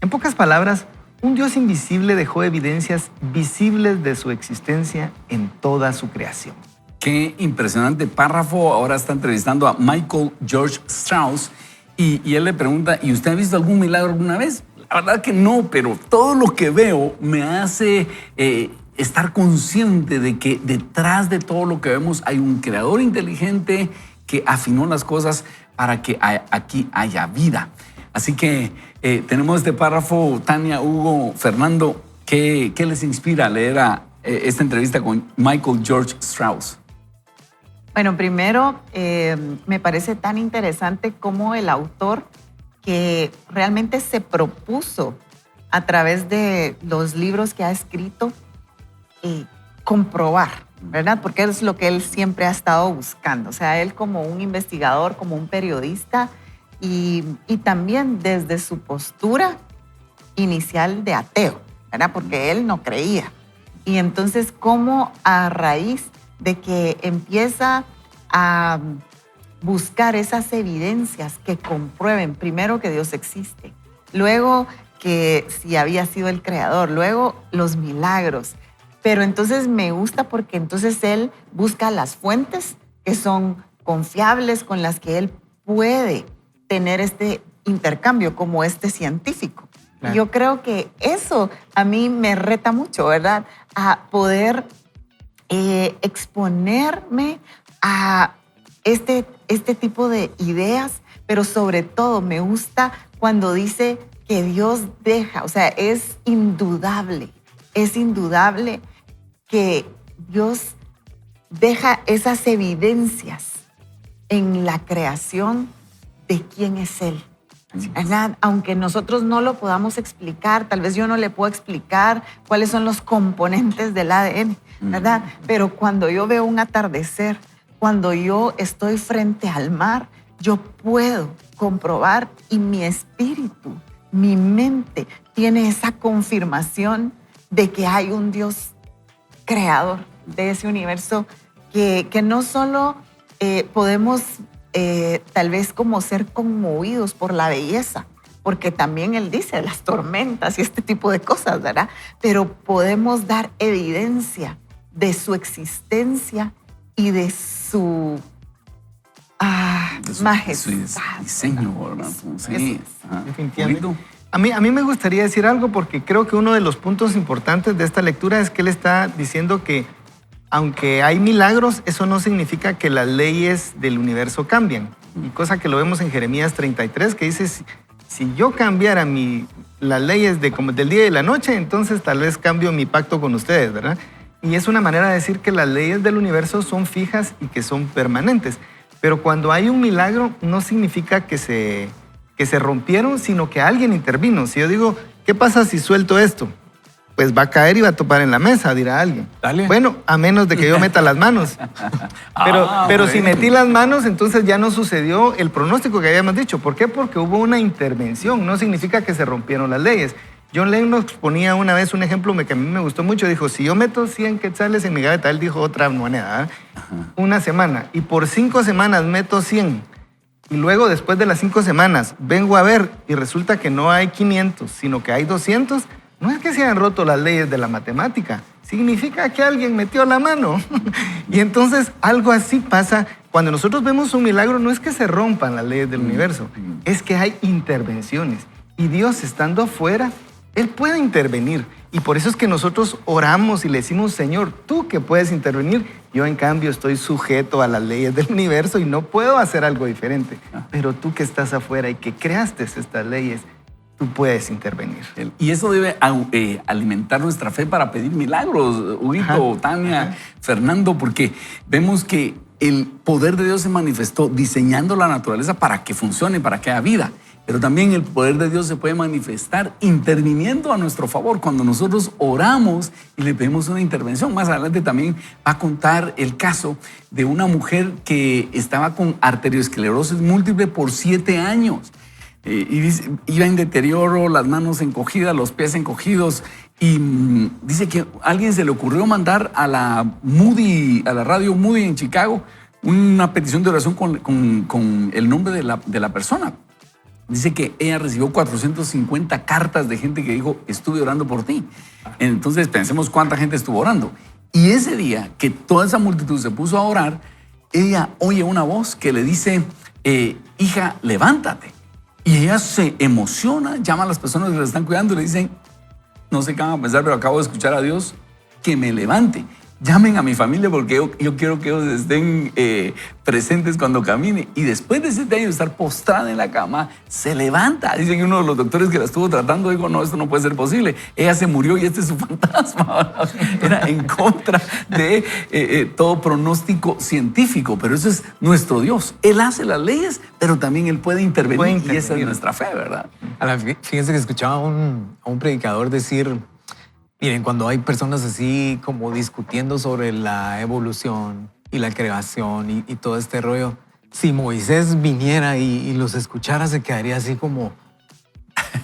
En pocas palabras, un Dios invisible dejó evidencias visibles de su existencia en toda su creación. Qué impresionante párrafo. Ahora está entrevistando a Michael George Strauss y él le pregunta, ¿y usted ha visto algún milagro alguna vez? La verdad que no, pero todo lo que veo me hace estar consciente de que detrás de todo lo que vemos hay un creador inteligente que afinó las cosas para que aquí haya vida. Así que tenemos este párrafo. Tania, Hugo, Fernando, ¿qué les inspira a leer esta entrevista con Michael George Strauss? Bueno, primero, me parece tan interesante cómo el autor, que realmente se propuso a través de los libros que ha escrito, comprobar, ¿verdad? Porque es lo que él siempre ha estado buscando. O sea, él como un investigador, como un periodista, y también desde su postura inicial de ateo, ¿verdad? Porque él no creía. Y entonces, cómo a raíz de que empieza a buscar esas evidencias que comprueben primero que Dios existe, luego que si había sido el creador, luego los milagros. Pero entonces me gusta porque entonces él busca las fuentes que son confiables, con las que él puede tener este intercambio como este científico. Claro. Yo creo que eso a mí me reta mucho, ¿verdad? A poder exponerme a este tipo de ideas, pero sobre todo me gusta cuando dice que Dios deja, o sea, es indudable que Dios deja esas evidencias en la creación de quién es Él, ¿verdad? Aunque nosotros no lo podamos explicar, tal vez yo no le puedo explicar cuáles son los componentes del ADN, ¿verdad? Pero cuando yo veo un atardecer, cuando yo estoy frente al mar, yo puedo comprobar y mi espíritu, mi mente tiene esa confirmación de que hay un Dios creador de ese universo que no solo podemos tal vez como ser conmovidos por la belleza, porque también él dice las tormentas y este tipo de cosas, ¿verdad? Pero podemos dar evidencia de su existencia y de su majestad. De su diseño, ¿verdad? Sí, definitivamente. A mí me gustaría decir algo porque creo que uno de los puntos importantes de esta lectura es que él está diciendo que aunque hay milagros, eso no significa que las leyes del universo cambian. Y cosa que lo vemos en Jeremías 33, que dice, si yo cambiara las leyes del día y de la noche, entonces tal vez cambio mi pacto con ustedes, ¿verdad? Y es una manera de decir que las leyes del universo son fijas y que son permanentes. Pero cuando hay un milagro, no significa que se rompieron, sino que alguien intervino. Si yo digo, ¿qué pasa si suelto esto? pues va a caer y va a topar en la mesa, dirá alguien. Dale. Bueno, a menos de que yo meta las manos. Pero si metí las manos, entonces ya no sucedió el pronóstico que habíamos dicho. ¿Por qué? Porque hubo una intervención. No significa que se rompieron las leyes. John Lennox ponía una vez un ejemplo que a mí me gustó mucho. Dijo, si yo meto 100 quetzales en mi gaveta, él dijo otra moneda, una semana, y por 5 semanas meto 100, y luego después de las 5 semanas vengo a ver y resulta que no hay 500, sino que hay 200, no es que se hayan roto las leyes de la matemática, significa que alguien metió la mano. Y entonces algo así pasa cuando nosotros vemos un milagro. No es que se rompan las leyes del universo, es que hay intervenciones. Y Dios, estando afuera, Él puede intervenir. Y por eso es que nosotros oramos y le decimos, Señor, tú que puedes intervenir, yo en cambio estoy sujeto a las leyes del universo y no puedo hacer algo diferente. Pero tú que estás afuera y que creaste estas leyes, tú puedes intervenir. Y eso debe alimentar nuestra fe para pedir milagros, Huguito, Tania, Fernando, porque vemos que el poder de Dios se manifestó diseñando la naturaleza para que funcione, para que haya vida. Pero también el poder de Dios se puede manifestar interviniendo a nuestro favor cuando nosotros oramos y le pedimos una intervención. Más adelante también va a contar el caso de una mujer que estaba con arteriosclerosis múltiple por 7 años. Y dice, iba en deterioro, las manos encogidas, los pies encogidos. Y dice que a alguien se le ocurrió mandar a la radio Moody en Chicago, una petición de oración con el nombre de la persona. Dice que ella recibió 450 cartas de gente que dijo, estuve orando por ti. Entonces pensemos cuánta gente estuvo orando. Y ese día que toda esa multitud se puso a orar, ella oye una voz que le dice, hija, levántate. Y ella se emociona, llama a las personas que la están cuidando y le dicen, no sé qué van a pensar, pero acabo de escuchar a Dios que me levante. Llamen a mi familia porque yo quiero que ellos estén presentes cuando camine. Y después de 7 años de estar postrada en la cama, se levanta. Dicen que uno de los doctores que la estuvo tratando dijo, no, esto no puede ser posible. Ella se murió y este es su fantasma. Era en contra de todo pronóstico científico. Pero eso es nuestro Dios. Él hace las leyes, pero también Él puede intervenir. Y esa es nuestra fe, ¿verdad? Fíjense que escuchaba a un predicador decir... Miren, cuando hay personas así como discutiendo sobre la evolución y la creación y todo este rollo, si Moisés viniera y los escuchara, se quedaría así como,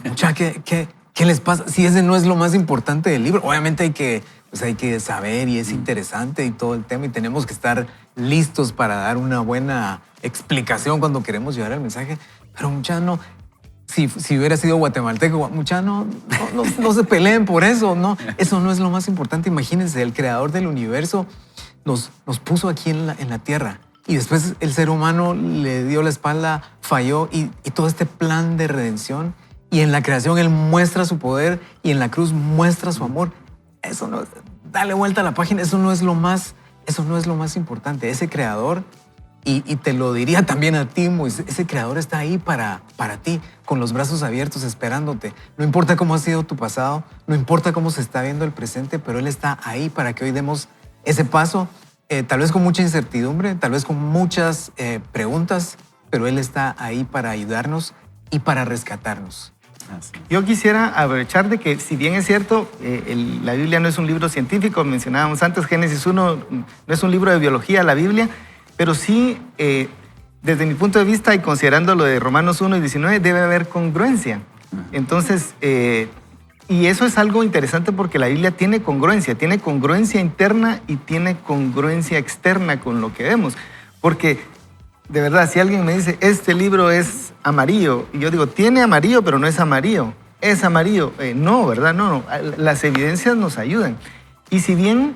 mucha, ¿qué les pasa? Si ese no es lo más importante del libro. Obviamente hay que saber y es interesante y todo el tema y tenemos que estar listos para dar una buena explicación cuando queremos llevar el mensaje, pero mucha no... Si hubiera sido guatemalteco, mucha no se peleen por eso, no. Eso no es lo más importante. Imagínense, el creador del universo nos puso aquí en la tierra y después el ser humano le dio la espalda, falló y todo este plan de redención y en la creación Él muestra su poder y en la cruz muestra su amor. Eso no, dale vuelta a la página, eso no es lo más importante. Ese creador... Y te lo diría también a ti, Moisés, ese creador está ahí para ti, con los brazos abiertos, esperándote. No importa cómo ha sido tu pasado, no importa cómo se está viendo el presente, pero Él está ahí para que hoy demos ese paso, tal vez con mucha incertidumbre, tal vez con muchas preguntas, pero Él está ahí para ayudarnos y para rescatarnos. Yo quisiera aprovechar de que, si bien es cierto, la Biblia no es un libro científico, mencionábamos antes, Génesis 1 no es un libro de biología, la Biblia, pero sí, desde mi punto de vista y considerando lo de Romanos 1 y 19, debe haber congruencia. Entonces, y eso es algo interesante porque la Biblia tiene congruencia interna y tiene congruencia externa con lo que vemos. Porque, de verdad, si alguien me dice, este libro es amarillo, y yo digo, tiene amarillo, pero no es amarillo. Es amarillo. No, ¿verdad? No. Las evidencias nos ayudan. Y si bien...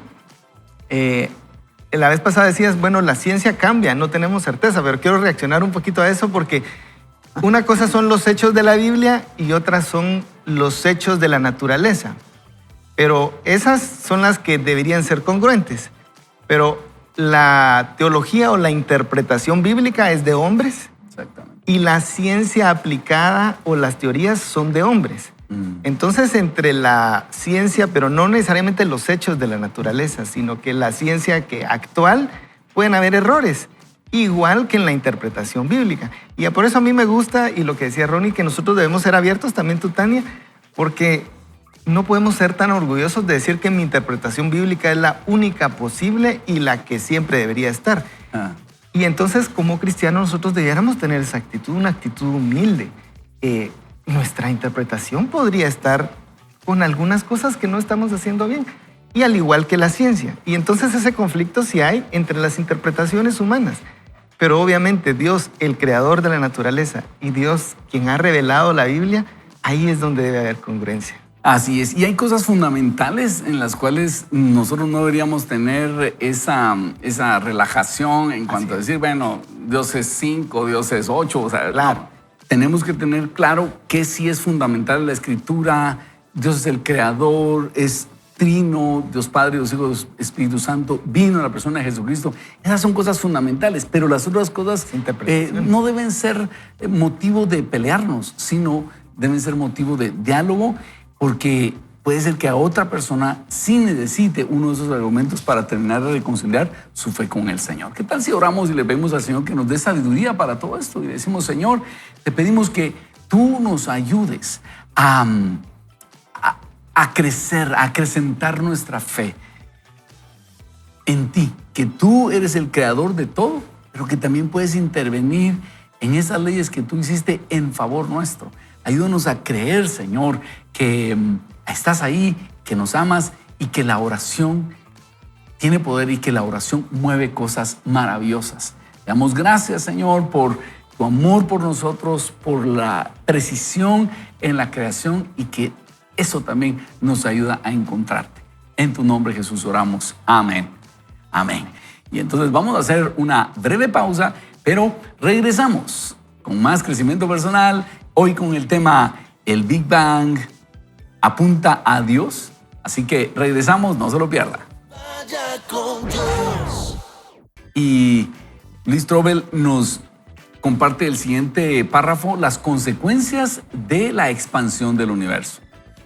la vez pasada decías, bueno, la ciencia cambia, no tenemos certeza, pero quiero reaccionar un poquito a eso porque una cosa son los hechos de la Biblia y otras son los hechos de la naturaleza. Pero esas son las que deberían ser congruentes. Pero la teología o la interpretación bíblica es de hombres. Exactamente. Y la ciencia aplicada o las teorías son de hombres. Entonces, entre la ciencia, pero no necesariamente los hechos de la naturaleza, sino que la ciencia actual, pueden haber errores, igual que en la interpretación bíblica. Y por eso a mí me gusta, y lo que decía Ronnie, que nosotros debemos ser abiertos, también tú, Tania, porque no podemos ser tan orgullosos de decir que mi interpretación bíblica es la única posible y la que siempre debería estar. Y entonces, como cristianos, nosotros debiéramos tener esa actitud, una actitud humilde. Nuestra interpretación podría estar con algunas cosas que no estamos haciendo bien, y al igual que la ciencia. Y entonces ese conflicto sí hay entre las interpretaciones humanas. Pero obviamente Dios, el creador de la naturaleza, y Dios, quien ha revelado la Biblia, ahí es donde debe haber congruencia. Así es, y hay cosas fundamentales en las cuales nosotros no deberíamos tener esa relajación en cuanto a decir, bueno, Dios es 5, Dios es 8, o sea, Claro. Tenemos que tener claro que sí es fundamental en la Escritura. Dios es el creador, es trino, Dios Padre, Dios Hijo, Dios Espíritu Santo, vino en la persona de Jesucristo. Esas son cosas fundamentales, pero las otras cosas no deben ser motivo de pelearnos, sino deben ser motivo de diálogo, porque puede ser que a otra persona sí necesite uno de esos argumentos para terminar de reconciliar su fe con el Señor. ¿Qué tal si oramos y le pedimos al Señor que nos dé sabiduría para todo esto? Y le decimos, Señor, te pedimos que tú nos ayudes a crecer, a acrecentar nuestra fe en ti, que tú eres el creador de todo, pero que también puedes intervenir en esas leyes que tú hiciste en favor nuestro. Ayúdanos a creer, Señor, que estás ahí, que nos amas y que la oración tiene poder y que la oración mueve cosas maravillosas. Te damos gracias, Señor, por tu amor por nosotros, por la precisión en la creación y que eso también nos ayuda a encontrarte. En tu nombre, Jesús, oramos. Amén. Amén. Y entonces vamos a hacer una breve pausa, pero regresamos con más crecimiento personal. Hoy con el tema el Big Bang apunta a Dios. Así que regresamos, no se lo pierda. Vaya con Dios. Y Lee Strobel nos comparte el siguiente párrafo: las consecuencias de la expansión del universo.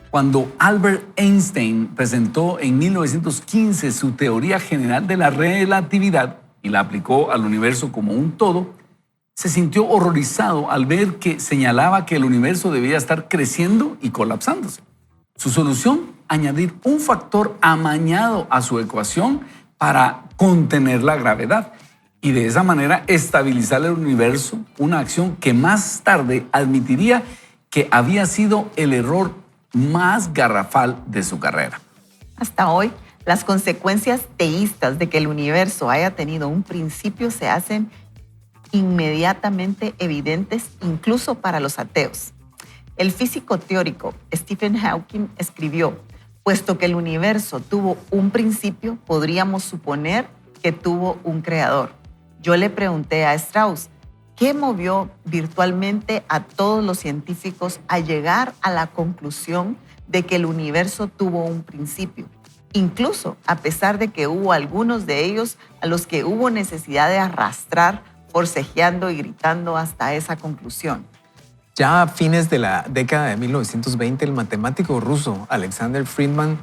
Cuando Albert Einstein presentó en 1915 su teoría general de la relatividad y la aplicó al universo como un todo, se sintió horrorizado al ver que señalaba que el universo debía estar creciendo y colapsándose. Su solución: añadir un factor amañado a su ecuación para contener la gravedad y de esa manera estabilizar el universo, una acción que más tarde admitiría que había sido el error más garrafal de su carrera. Hasta hoy, las consecuencias teístas de que el universo haya tenido un principio se hacen inmediatamente evidentes incluso para los ateos. El físico teórico Stephen Hawking escribió: puesto que el universo tuvo un principio, podríamos suponer que tuvo un creador. Yo le pregunté a Strauss, ¿qué movió virtualmente a todos los científicos a llegar a la conclusión de que el universo tuvo un principio? Incluso a pesar de que hubo algunos de ellos a los que hubo necesidad de arrastrar, forcejeando y gritando hasta esa conclusión. Ya a fines de la década de 1920, el matemático ruso Alexander Friedman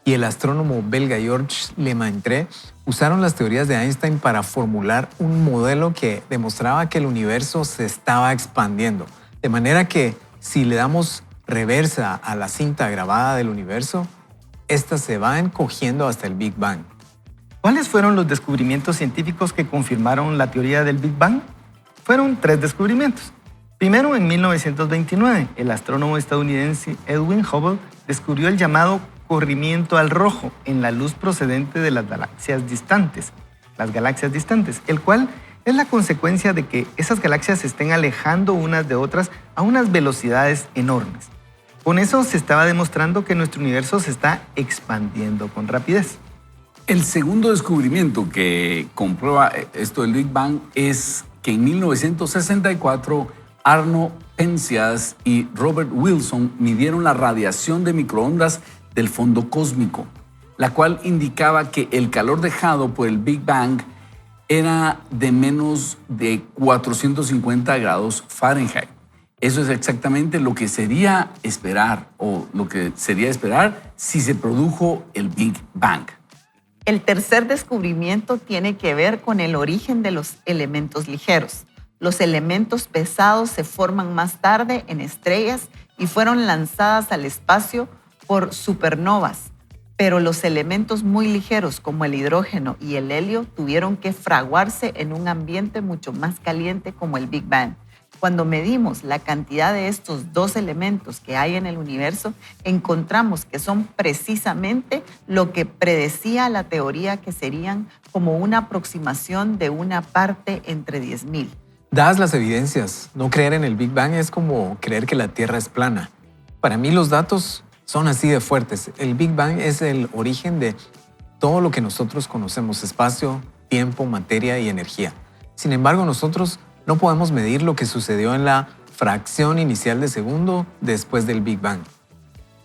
y el astrónomo belga Georges Lemaitre usaron las teorías de Einstein para formular un modelo que demostraba que el universo se estaba expandiendo. De manera que si le damos reversa a la cinta grabada del universo, esta se va encogiendo hasta el Big Bang. ¿Cuáles fueron los descubrimientos científicos que confirmaron la teoría del Big Bang? Fueron 3 descubrimientos. Primero, en 1929, el astrónomo estadounidense Edwin Hubble descubrió el llamado corrimiento al rojo en la luz procedente de las galaxias distantes, el cual es la consecuencia de que esas galaxias se estén alejando unas de otras a unas velocidades enormes. Con eso se estaba demostrando que nuestro universo se está expandiendo con rapidez. El segundo descubrimiento que comprueba esto del Big Bang es que en 1964 Arno Penzias y Robert Wilson midieron la radiación de microondas del fondo cósmico, la cual indicaba que el calor dejado por el Big Bang era de menos de 450 grados Fahrenheit. Eso es exactamente lo que sería esperar si se produjo el Big Bang. El tercer descubrimiento tiene que ver con el origen de los elementos ligeros. Los elementos pesados se forman más tarde en estrellas y fueron lanzadas al espacio por supernovas, pero los elementos muy ligeros como el hidrógeno y el helio tuvieron que fraguarse en un ambiente mucho más caliente como el Big Bang. Cuando medimos la cantidad de estos dos elementos que hay en el universo, encontramos que son precisamente lo que predecía la teoría que serían como una aproximación de una parte entre 10,000. Dadas las evidencias, no creer en el Big Bang es como creer que la Tierra es plana. Para mí los datos son así de fuertes. El Big Bang es el origen de todo lo que nosotros conocemos: espacio, tiempo, materia y energía. Sin embargo, nosotros no podemos medir lo que sucedió en la fracción inicial de segundo después del Big Bang.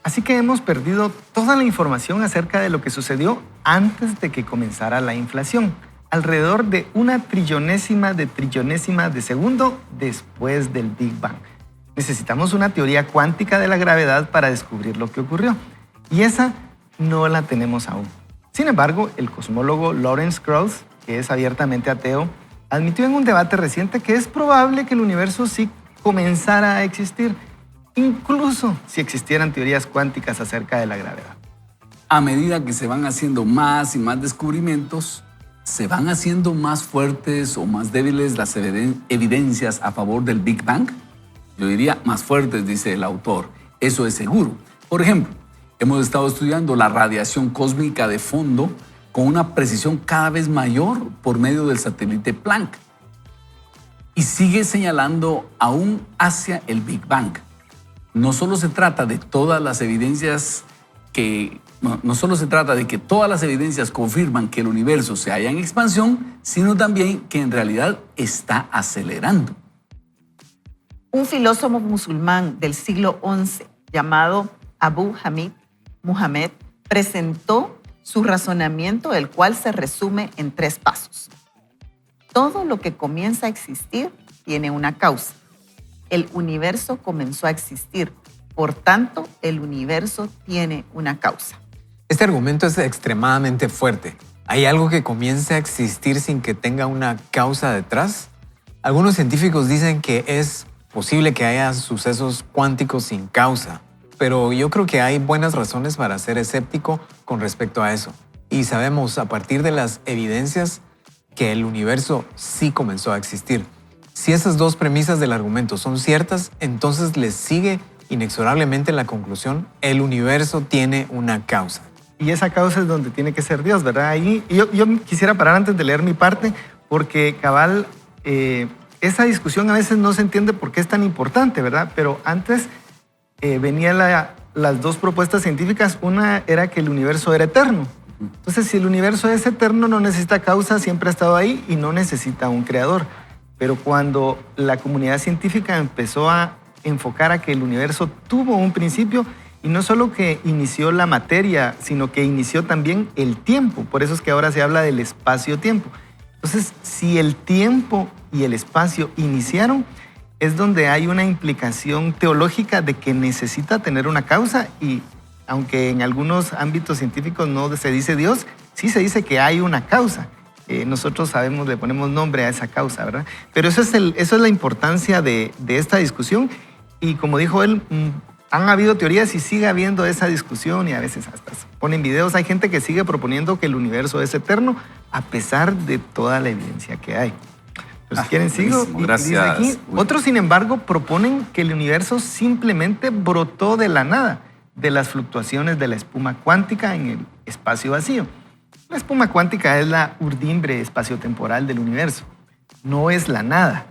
Así que hemos perdido toda la información acerca de lo que sucedió antes de que comenzara la inflación, alrededor de 1/trillonésima de segundo después del Big Bang. Necesitamos una teoría cuántica de la gravedad para descubrir lo que ocurrió, y esa no la tenemos aún. Sin embargo, el cosmólogo Lawrence Krauss, que es abiertamente ateo, admitió en un debate reciente que es probable que el universo sí comenzara a existir, incluso si existieran teorías cuánticas acerca de la gravedad. A medida que se van haciendo más y más descubrimientos, se van haciendo más fuertes o más débiles las evidencias a favor del Big Bang. Yo diría más fuertes, dice el autor. Eso es seguro. Por ejemplo, hemos estado estudiando la radiación cósmica de fondo con una precisión cada vez mayor por medio del satélite Planck. Y sigue señalando aún hacia el Big Bang. No solo se trata de todas las evidencias no solo se trata de que todas las evidencias confirman que el universo se halla en expansión, sino también que en realidad está acelerando. Un filósofo musulmán del siglo XI llamado Abu Hamid Muhammad presentó su razonamiento, el cual se resume en 3 pasos. Todo lo que comienza a existir tiene una causa. El universo comenzó a existir, por tanto, el universo tiene una causa. Este argumento es extremadamente fuerte. ¿Hay algo que comience a existir sin que tenga una causa detrás? Algunos científicos dicen que es posible que haya sucesos cuánticos sin causa, pero yo creo que hay buenas razones para ser escéptico con respecto a eso. Y sabemos a partir de las evidencias que el universo sí comenzó a existir. Si esas 2 premisas del argumento son ciertas, entonces les sigue inexorablemente la conclusión: el universo tiene una causa. Y esa causa es donde tiene que ser Dios, ¿verdad? Ahí yo quisiera parar antes de leer mi parte, porque cabal, esa discusión a veces no se entiende por qué es tan importante, ¿verdad? Pero antes venían las 2 propuestas científicas. Una era que el universo era eterno. Entonces, si el universo es eterno, no necesita causa, siempre ha estado ahí y no necesita un creador. Pero cuando la comunidad científica empezó a enfocar a que el universo tuvo un principio, y no solo que inició la materia, sino que inició también el tiempo. Por eso es que ahora se habla del espacio-tiempo. Entonces, si el tiempo y el espacio iniciaron, es donde hay una implicación teológica de que necesita tener una causa, y aunque en algunos ámbitos científicos no se dice Dios, sí se dice que hay una causa. Nosotros sabemos, le ponemos nombre a esa causa, ¿verdad? Pero eso es la importancia de esta discusión, y como dijo él, han habido teorías y sigue habiendo esa discusión, y a veces hasta se ponen videos. Hay gente que sigue proponiendo que el universo es eterno a pesar de toda la evidencia que hay. Pues si quieren sigo. Gracias. Dice aquí, otros, sin embargo, proponen que el universo simplemente brotó de la nada, de las fluctuaciones de la espuma cuántica en el espacio vacío. La espuma cuántica es la urdimbre espaciotemporal del universo, no es la nada.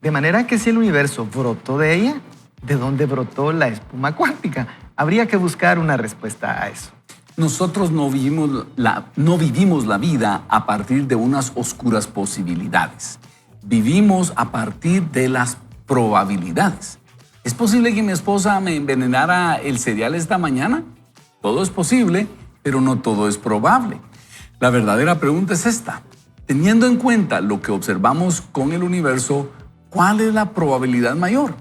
De manera que si el universo brotó de ella, ¿de dónde brotó la espuma cuántica? Habría que buscar una respuesta a eso. Nosotros no vivimos la vida a partir de unas oscuras posibilidades. Vivimos a partir de las probabilidades. ¿Es posible que mi esposa me envenenara el cereal esta mañana? Todo es posible, pero no todo es probable. La verdadera pregunta es esta. Teniendo en cuenta lo que observamos con el universo, ¿cuál es la probabilidad mayor?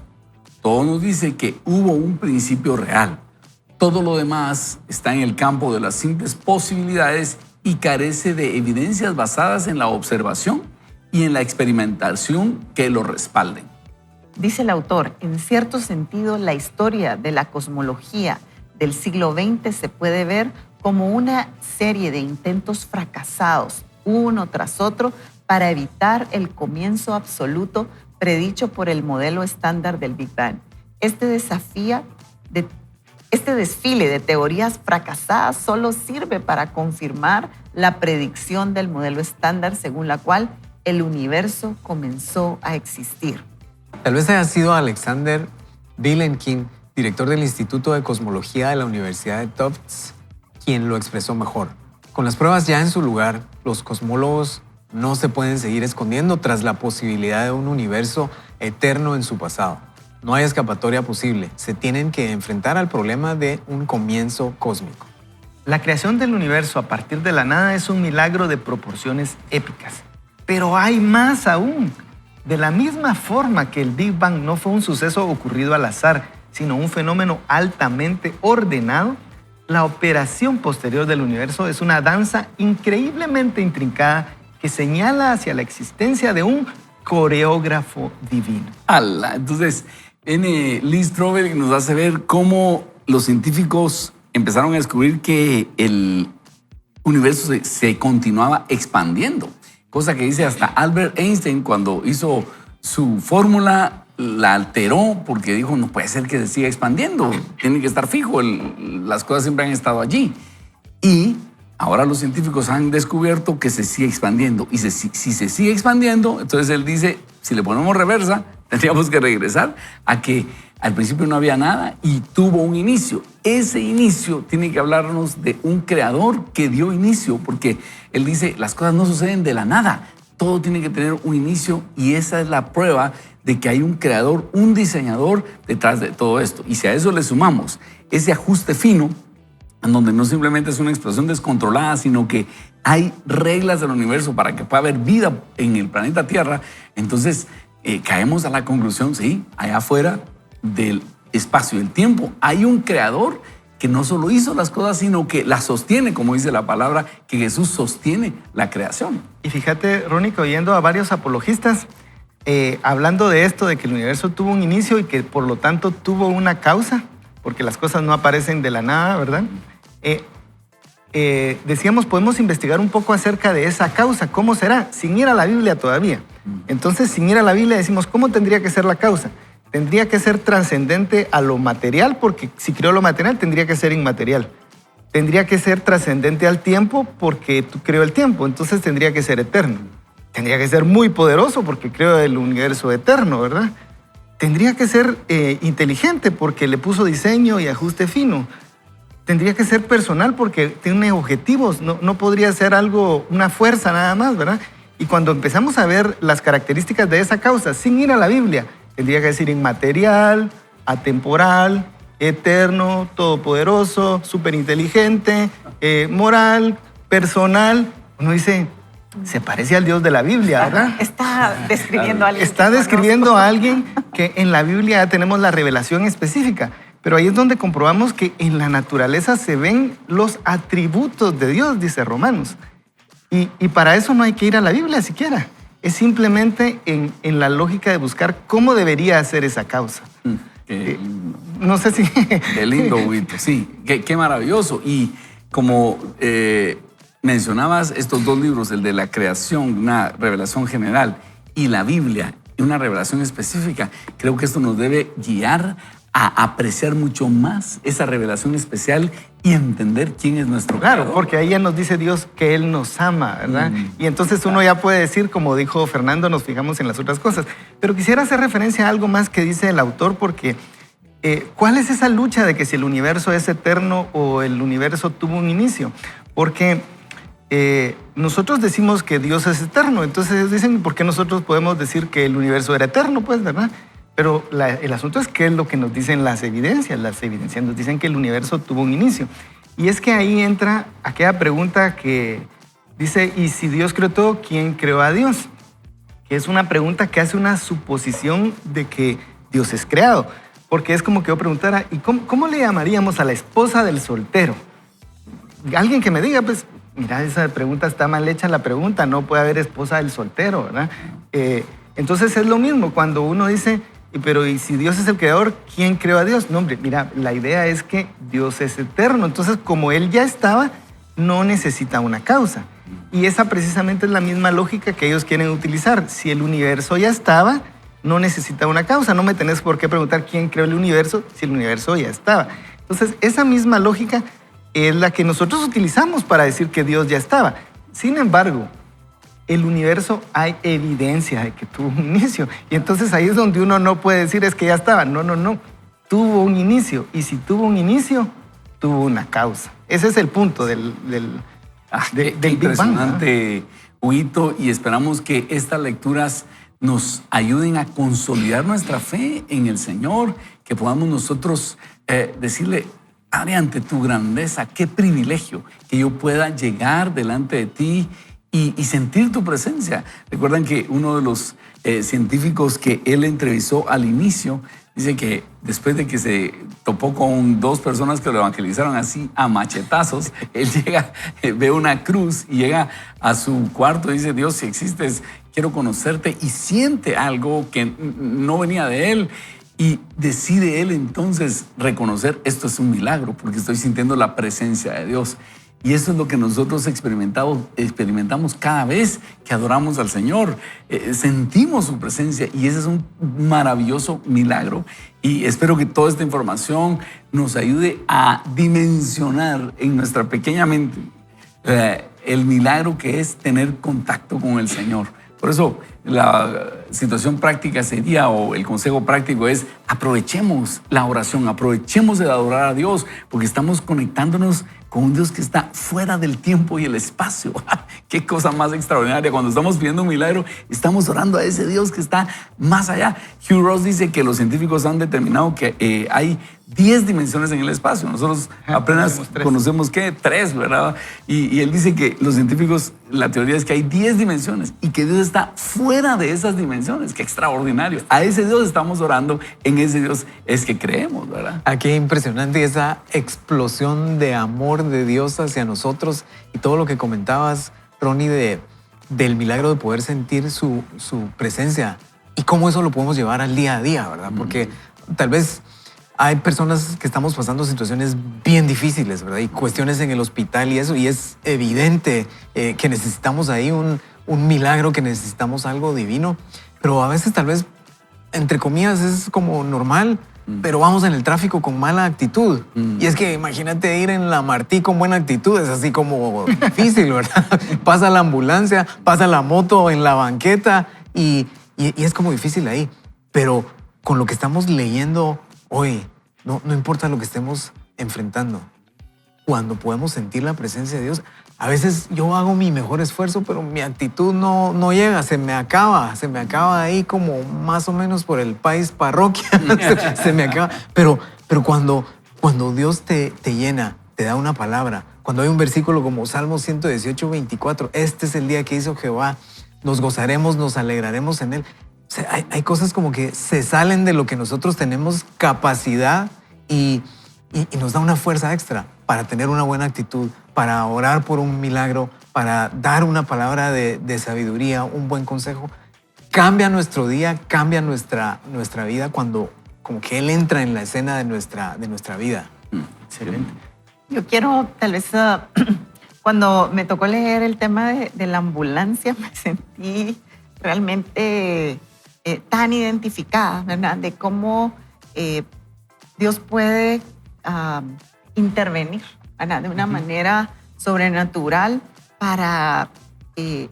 Todo nos dice que hubo un principio real. Todo lo demás está en el campo de las simples posibilidades y carece de evidencias basadas en la observación y en la experimentación que lo respalden. Dice el autor, en cierto sentido, la historia de la cosmología del siglo XX se puede ver como una serie de intentos fracasados, uno tras otro, para evitar el comienzo absoluto predicho por el modelo estándar del Big Bang. Este desfile de teorías fracasadas solo sirve para confirmar la predicción del modelo estándar según la cual el universo comenzó a existir. Tal vez haya sido Alexander Vilenkin, director del Instituto de Cosmología de la Universidad de Tufts, quien lo expresó mejor. Con las pruebas ya en su lugar, los cosmólogos no se pueden seguir escondiendo tras la posibilidad de un universo eterno en su pasado. No hay escapatoria posible. Se tienen que enfrentar al problema de un comienzo cósmico. La creación del universo a partir de la nada es un milagro de proporciones épicas. Pero hay más aún. De la misma forma que el Big Bang no fue un suceso ocurrido al azar, sino un fenómeno altamente ordenado, la operación posterior del universo es una danza increíblemente intrincada que señala hacia la existencia de un coreógrafo divino. Entonces, Lee Strobel nos hace ver cómo los científicos empezaron a descubrir que el universo se continuaba expandiendo, cosa que dice hasta Albert Einstein cuando hizo su fórmula, la alteró porque dijo, no puede ser que se siga expandiendo, tiene que estar fijo, las cosas siempre han estado allí. Y ahora los científicos han descubierto que se sigue expandiendo. Y si se sigue expandiendo, entonces él dice, si le ponemos reversa, tendríamos que regresar a que al principio no había nada y tuvo un inicio. Ese inicio tiene que hablarnos de un creador que dio inicio, porque él dice, las cosas no suceden de la nada. Todo tiene que tener un inicio y esa es la prueba de que hay un creador, un diseñador detrás de todo esto. Y si a eso le sumamos ese ajuste fino, en donde no simplemente es una explosión descontrolada, sino que hay reglas del universo para que pueda haber vida en el planeta Tierra, entonces caemos a la conclusión, sí, allá afuera del espacio y el tiempo hay un creador que no solo hizo las cosas, sino que las sostiene, como dice la palabra, que Jesús sostiene la creación. Y fíjate, Ronnie, que oyendo a varios apologistas, hablando de esto, de que el universo tuvo un inicio y que por lo tanto tuvo una causa, porque las cosas no aparecen de la nada, ¿verdad? Decíamos, podemos investigar un poco acerca de esa causa. ¿Cómo será? Sin ir a la Biblia todavía. Entonces, sin ir a la Biblia decimos, ¿cómo tendría que ser la causa? Tendría que ser trascendente a lo material, porque si creó lo material, tendría que ser inmaterial. Tendría que ser trascendente al tiempo, porque tú creó el tiempo, entonces tendría que ser eterno. Tendría que ser muy poderoso, porque creó el universo eterno, ¿verdad? Tendría que ser inteligente, porque le puso diseño y ajuste fino. Tendría que ser personal, porque tiene objetivos, no podría ser algo, una fuerza nada más, ¿verdad? Y cuando empezamos a ver las características de esa causa, sin ir a la Biblia, tendría que decir inmaterial, atemporal, eterno, todopoderoso, superinteligente, moral, personal. Uno dice, se parece al Dios de la Biblia, ¿verdad? Está describiendo a alguien. Está describiendo a alguien que en la Biblia ya tenemos la revelación específica. Pero ahí es donde comprobamos que en la naturaleza se ven los atributos de Dios, dice Romanos. Y para eso no hay que ir a la Biblia siquiera. Es simplemente en la lógica de buscar cómo debería ser esa causa. No sé si... Qué lindo, Huguito. Sí, qué maravilloso. Y como mencionabas estos dos libros, el de la creación, una revelación general, y la Biblia, una revelación específica, creo que esto nos debe guiar a apreciar mucho más esa revelación especial y entender quién es nuestro Claro, creador. porque ahí ya nos dice Dios que Él nos ama, ¿verdad? Y entonces uno ya puede decir, como dijo Fernando, nos fijamos en las otras cosas. Pero quisiera hacer referencia a algo más que dice el autor, porque ¿cuál es esa lucha de que si el universo es eterno o el universo tuvo un inicio? Porque nosotros decimos que Dios es eterno, entonces ellos dicen, ¿por qué nosotros podemos decir que el universo era eterno? Pues, ¿verdad? Pero el asunto es qué es lo que nos dicen las evidencias. Las evidencias nos dicen que el universo tuvo un inicio. Y es que ahí entra aquella pregunta que dice, ¿y si Dios creó todo, quién creó a Dios? Que es una pregunta que hace una suposición de que Dios es creado. Porque es como que yo preguntara, ¿y cómo le llamaríamos a la esposa del soltero? Alguien que me diga, pues, mira, esa pregunta está mal hecha la pregunta, no puede haber esposa del soltero, ¿verdad? Entonces es lo mismo cuando uno dice, Pero ¿y si Dios es el creador, quién creó a Dios? No, hombre, mira, la idea es que Dios es eterno. Entonces, como Él ya estaba, no necesita una causa. Y esa precisamente es la misma lógica que ellos quieren utilizar. Si el universo ya estaba, no necesita una causa. No me tenés por qué preguntar quién creó el universo si el universo ya estaba. Entonces, esa misma lógica es la que nosotros utilizamos para decir que Dios ya estaba. Sin embargo, el universo hay evidencia de que tuvo un inicio. Y entonces ahí es donde uno no puede decir es que ya estaba. No, no, no. Tuvo un inicio. Y si tuvo un inicio, tuvo una causa. Ese es el punto del Qué Big Bang, ¿no? impresionante, Huguito, y esperamos que estas lecturas nos ayuden a consolidar nuestra fe en el Señor, que podamos nosotros decirle, Padre, ante tu grandeza, qué privilegio que yo pueda llegar delante de ti y sentir tu presencia. Recuerdan que uno de los científicos que él entrevistó al inicio dice que después de que se topó con 2 personas que lo evangelizaron así a machetazos, él llega, ve una cruz y llega a su cuarto y dice, Dios, si existes, quiero conocerte, y siente algo que no venía de él. Y decide él entonces reconocer, esto es un milagro, porque estoy sintiendo la presencia de Dios. Y eso es lo que nosotros experimentamos cada vez que adoramos al Señor. Sentimos su presencia y ese es un maravilloso milagro. Y espero que toda esta información nos ayude a dimensionar en nuestra pequeña mente el milagro que es tener contacto con el Señor. Por eso la situación práctica sería, o el consejo práctico es, aprovechemos la oración, aprovechemos de adorar a Dios, porque estamos conectándonos con un Dios que está fuera del tiempo y el espacio. Qué cosa más extraordinaria. Cuando estamos pidiendo un milagro, estamos orando a ese Dios que está más allá. Hugh Ross dice que los científicos han determinado que hay 10 dimensiones en el espacio. Nosotros apenas conocemos, ¿qué? 3, ¿verdad? Y él dice que los científicos, la teoría es que hay 10 dimensiones y que Dios está fuera de esas dimensiones. Qué extraordinario. A ese Dios estamos orando, en ese Dios es que creemos, ¿verdad? Qué impresionante esa explosión de amor de Dios hacia nosotros y todo lo que comentabas, Ronnie, del milagro de poder sentir su presencia y cómo eso lo podemos llevar al día a día, ¿verdad? Porque tal vez hay personas que estamos pasando situaciones bien difíciles, ¿verdad? Y cuestiones en el hospital y eso, y es evidente que necesitamos ahí un milagro, que necesitamos algo divino, pero a veces tal vez, entre comillas, es como normal, pero vamos en el tráfico con mala actitud. Y es que imagínate ir en la Martí con buena actitud, es así como difícil, ¿verdad? Pasa la ambulancia, pasa la moto en la banqueta y es como difícil ahí. Pero con lo que estamos leyendo hoy, no importa lo que estamos enfrentando, cuando podemos sentir la presencia de Dios, a veces yo hago mi mejor esfuerzo, pero mi actitud no llega, se me acaba ahí como más o menos por el país parroquia, se me acaba. Pero cuando Dios te llena, te da una palabra, cuando hay un versículo como Salmo 118, 24, este es el día que hizo Jehová, nos gozaremos, nos alegraremos en él. O sea, hay cosas como que se salen de lo que nosotros tenemos capacidad y nos da una fuerza extra para tener una buena actitud, para orar por un milagro, para dar una palabra de sabiduría, un buen consejo. Cambia nuestro día, cambia nuestra vida cuando como que Él entra en la escena de nuestra vida. Excelente. Yo quiero, tal vez, cuando me tocó leer el tema de la ambulancia, me sentí realmente tan identificada, ¿verdad? De cómo Dios puede intervenir, ¿verdad? De una manera sobrenatural para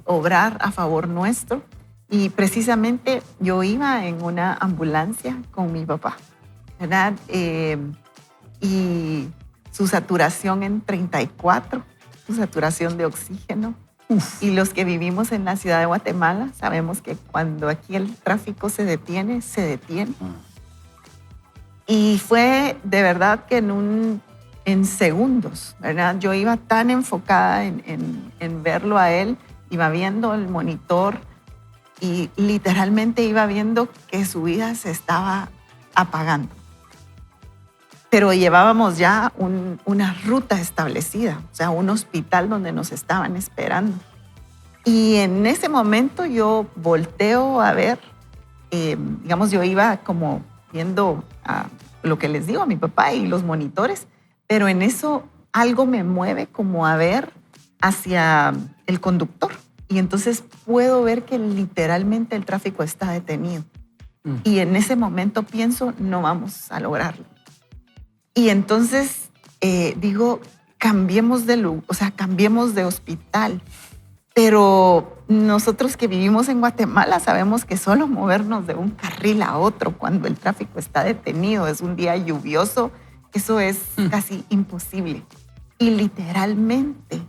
obrar a favor nuestro. Y precisamente yo iba en una ambulancia con mi papá, ¿verdad? Y su saturación en 34, su saturación de oxígeno. Y los que vivimos en la ciudad de Guatemala sabemos que cuando aquí el tráfico se detiene, se detiene. Y fue de verdad que en segundos, ¿verdad? Yo iba tan enfocada en verlo a él, iba viendo el monitor y literalmente iba viendo que su vida se estaba apagando. Pero llevábamos ya una ruta establecida, o sea, un hospital donde nos estaban esperando. Y en ese momento yo volteo a ver digamos, yo iba como viendo lo que les digo a mi papá y los monitores, pero en eso algo me mueve como a ver hacia el conductor. Y entonces puedo ver que literalmente el tráfico está detenido. Y en ese momento pienso, no vamos a lograrlo. Y entonces digo, cambiemos de hospital. Pero nosotros que vivimos en Guatemala sabemos que solo movernos de un carril a otro cuando el tráfico está detenido, es un día lluvioso, eso es casi imposible. Y literalmente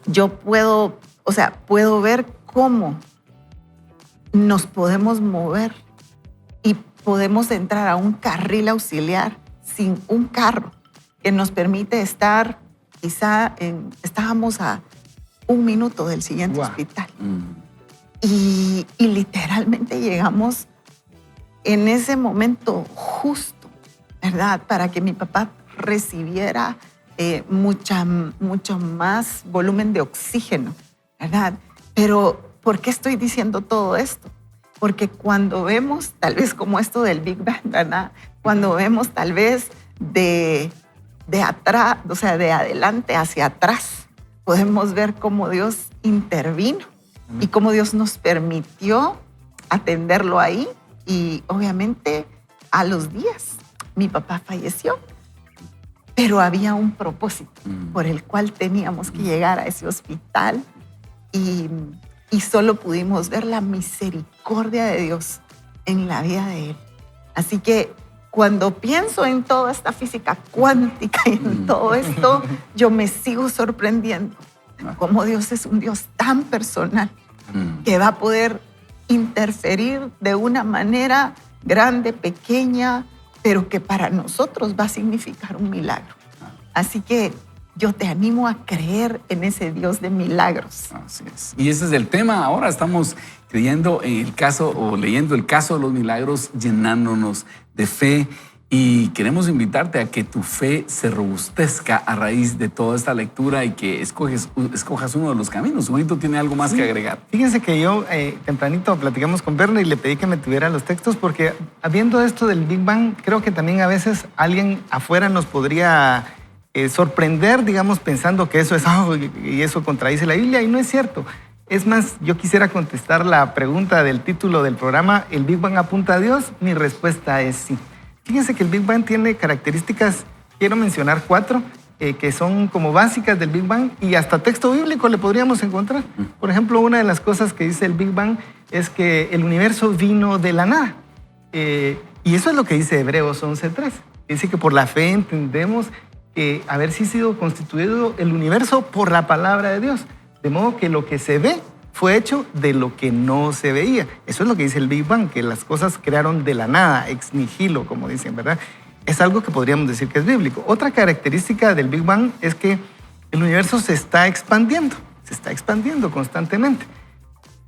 yo puedo ver cómo nos podemos mover y podemos entrar a un carril auxiliar sin un carro que nos permite estar, estábamos a 1 minuto del siguiente hospital. Y literalmente llegamos en ese momento justo, ¿verdad? Para que mi papá recibiera mucho más volumen de oxígeno, ¿verdad? Pero, ¿por qué estoy diciendo todo esto? Porque cuando vemos, tal vez como esto del Big Bang, ¿verdad? Cuando vemos tal vez de atrás, o sea, de adelante hacia atrás, podemos ver cómo Dios intervino y cómo Dios nos permitió atenderlo ahí. Y obviamente a los días mi papá falleció, pero había un propósito por el cual teníamos que llegar a ese hospital y solo pudimos ver la misericordia de Dios en la vida de él. Así que cuando pienso en toda esta física cuántica y en todo esto, yo me sigo sorprendiendo cómo Dios es un Dios tan personal que va a poder interferir de una manera grande, pequeña, pero que para nosotros va a significar un milagro. Así que yo te animo a creer en ese Dios de milagros. Así es. Y ese es el tema. Ahora estamos creyendo en el caso o leyendo el caso de los milagros, llenándonos de fe. Y queremos invitarte a que tu fe se robustezca a raíz de toda esta lectura y que escojas uno de los caminos. Huguito tiene algo más que agregar. Fíjense que yo tempranito platicamos con Berna y le pedí que me tuviera los textos porque habiendo esto del Big Bang, creo que también a veces alguien afuera nos podría sorprender, digamos, pensando que eso es algo y eso contradice la Biblia, y no es cierto. Es más, yo quisiera contestar la pregunta del título del programa, ¿el Big Bang apunta a Dios? Mi respuesta es sí. Fíjense que el Big Bang tiene características, quiero mencionar 4, que son como básicas del Big Bang y hasta texto bíblico le podríamos encontrar. Por ejemplo, una de las cosas que dice el Big Bang es que el universo vino de la nada. Y eso es lo que dice Hebreos 11:3. Dice que por la fe entendemos haber sido constituido el universo por la palabra de Dios. De modo que lo que se ve fue hecho de lo que no se veía. Eso es lo que dice el Big Bang, que las cosas crearon de la nada, ex nihilo, como dicen, ¿verdad? Es algo que podríamos decir que es bíblico. Otra característica del Big Bang es que el universo se está expandiendo constantemente.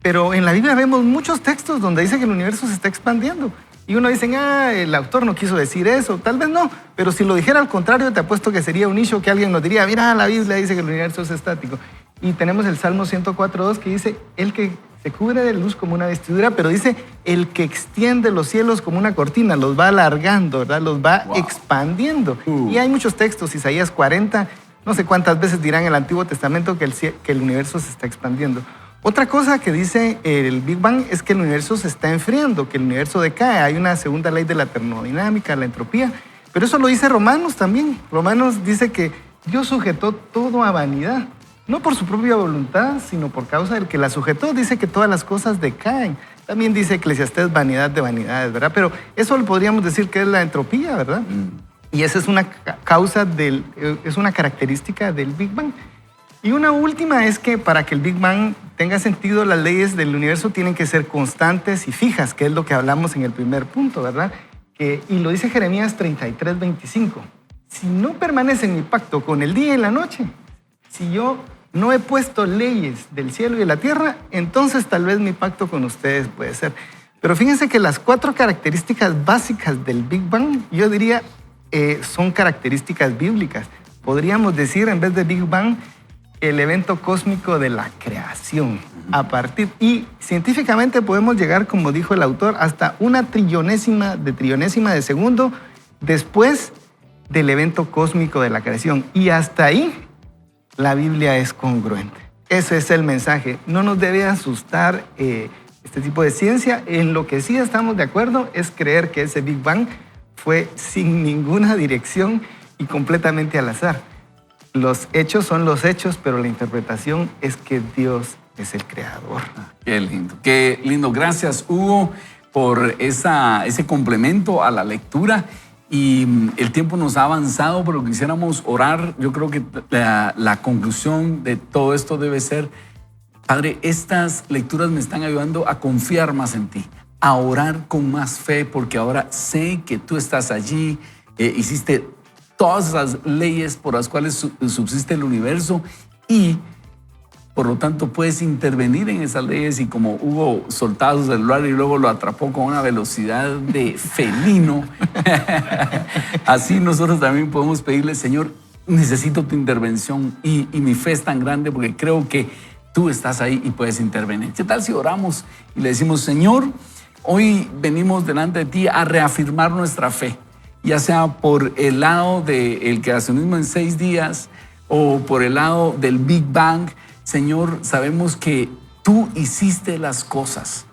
Pero en la Biblia vemos muchos textos donde dice que el universo se está expandiendo. Y uno dice, el autor no quiso decir eso. Tal vez no, pero si lo dijera al contrario, te apuesto que sería un nicho que alguien nos diría, mira, la Biblia dice que el universo es estático. Y tenemos el Salmo 104:2 que dice, el que se cubre de luz como una vestidura, pero dice, el que extiende los cielos como una cortina, los va alargando, ¿verdad? Los va expandiendo. Y hay muchos textos, Isaías 40, no sé cuántas veces dirán en el Antiguo Testamento que el universo se está expandiendo. Otra cosa que dice el Big Bang es que el universo se está enfriando, que el universo decae. Hay una segunda ley de la termodinámica, la entropía. Pero eso lo dice Romanos también. Romanos dice que Dios sujetó todo a vanidad. No por su propia voluntad, sino por causa del que la sujetó. Dice que todas las cosas decaen. También dice Eclesiastés, vanidad de vanidades, ¿verdad? Pero eso lo podríamos decir que es la entropía, ¿verdad? Y esa es una causa es una característica del Big Bang. Y una última es que para que el Big Bang tenga sentido, las leyes del universo tienen que ser constantes y fijas, que es lo que hablamos en el primer punto, ¿verdad? Y lo dice Jeremías 33:25. Si no permanece en mi pacto con el día y la noche, si yo no he puesto leyes del cielo y de la tierra, entonces tal vez mi pacto con ustedes puede ser. Pero fíjense que las 4 características básicas del Big Bang, yo diría, son características bíblicas. Podríamos decir, en vez de Big Bang, el evento cósmico de la creación. Y científicamente podemos llegar, como dijo el autor, hasta una trillonésima de segundo después del evento cósmico de la creación. Y hasta ahí la Biblia es congruente. Ese es el mensaje. No nos debe asustar este tipo de ciencia. En lo que sí estamos de acuerdo es creer que ese Big Bang fue sin ninguna dirección y completamente al azar. Los hechos son los hechos, pero la interpretación es que Dios es el creador. Qué lindo, qué lindo. Gracias, Hugo, por ese complemento a la lectura. Y el tiempo nos ha avanzado, pero quisiéramos orar. Yo creo que la conclusión de todo esto debe ser: Padre, estas lecturas me están ayudando a confiar más en ti, a orar con más fe, porque ahora sé que tú estás allí, hiciste todas esas leyes por las cuales subsiste el universo y por lo tanto puedes intervenir en esas leyes. Y como Hugo soltaba su celular y luego lo atrapó con una velocidad de felino, así nosotros también podemos pedirle: Señor, necesito tu intervención y mi fe es tan grande porque creo que tú estás ahí y puedes intervenir. ¿Qué tal si oramos y le decimos: Señor, hoy venimos delante de ti a reafirmar nuestra fe, ya sea por el lado del creacionismo en 6 días o por el lado del Big Bang? Señor, sabemos que tú hiciste las cosas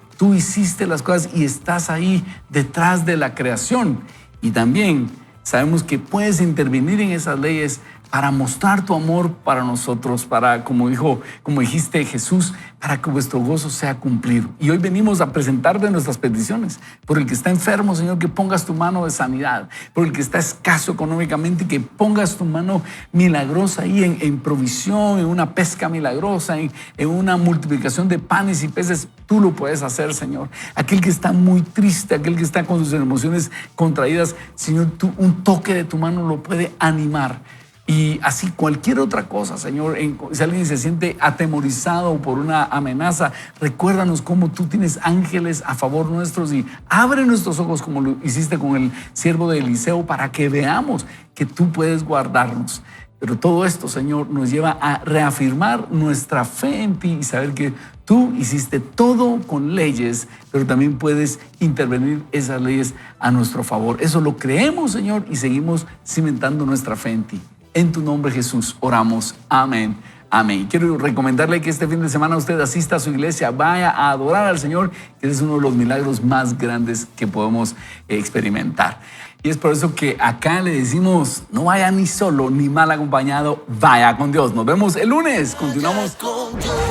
y estás ahí detrás de la creación. Y también sabemos que puedes intervenir en esas leyes para mostrar tu amor para nosotros, para, como dijiste Jesús, para que vuestro gozo sea cumplido. Y hoy venimos a presentarte nuestras peticiones. Por el que está enfermo, Señor, que pongas tu mano de sanidad. Por el que está escaso económicamente, que pongas tu mano milagrosa ahí en provisión, en una pesca milagrosa, en una multiplicación de panes y peces. Tú lo puedes hacer, Señor. Aquel que está muy triste, aquel que está con sus emociones contraídas, Señor, un toque de tu mano lo puede animar. Y así cualquier otra cosa, Señor, si alguien se siente atemorizado por una amenaza, recuérdanos cómo tú tienes ángeles a favor nuestros y abre nuestros ojos como lo hiciste con el siervo de Eliseo para que veamos que tú puedes guardarnos. Pero todo esto, Señor, nos lleva a reafirmar nuestra fe en ti y saber que tú hiciste todo con leyes, pero también puedes intervenir esas leyes a nuestro favor. Eso lo creemos, Señor, y seguimos cimentando nuestra fe en ti. En tu nombre, Jesús, oramos. Amén. Amén. Quiero recomendarle que este fin de semana usted asista a su iglesia, vaya a adorar al Señor, que es uno de los milagros más grandes que podemos experimentar. Y es por eso que acá le decimos: no vaya ni solo ni mal acompañado, vaya con Dios. Nos vemos el lunes. Continuamos. Vaya con Dios.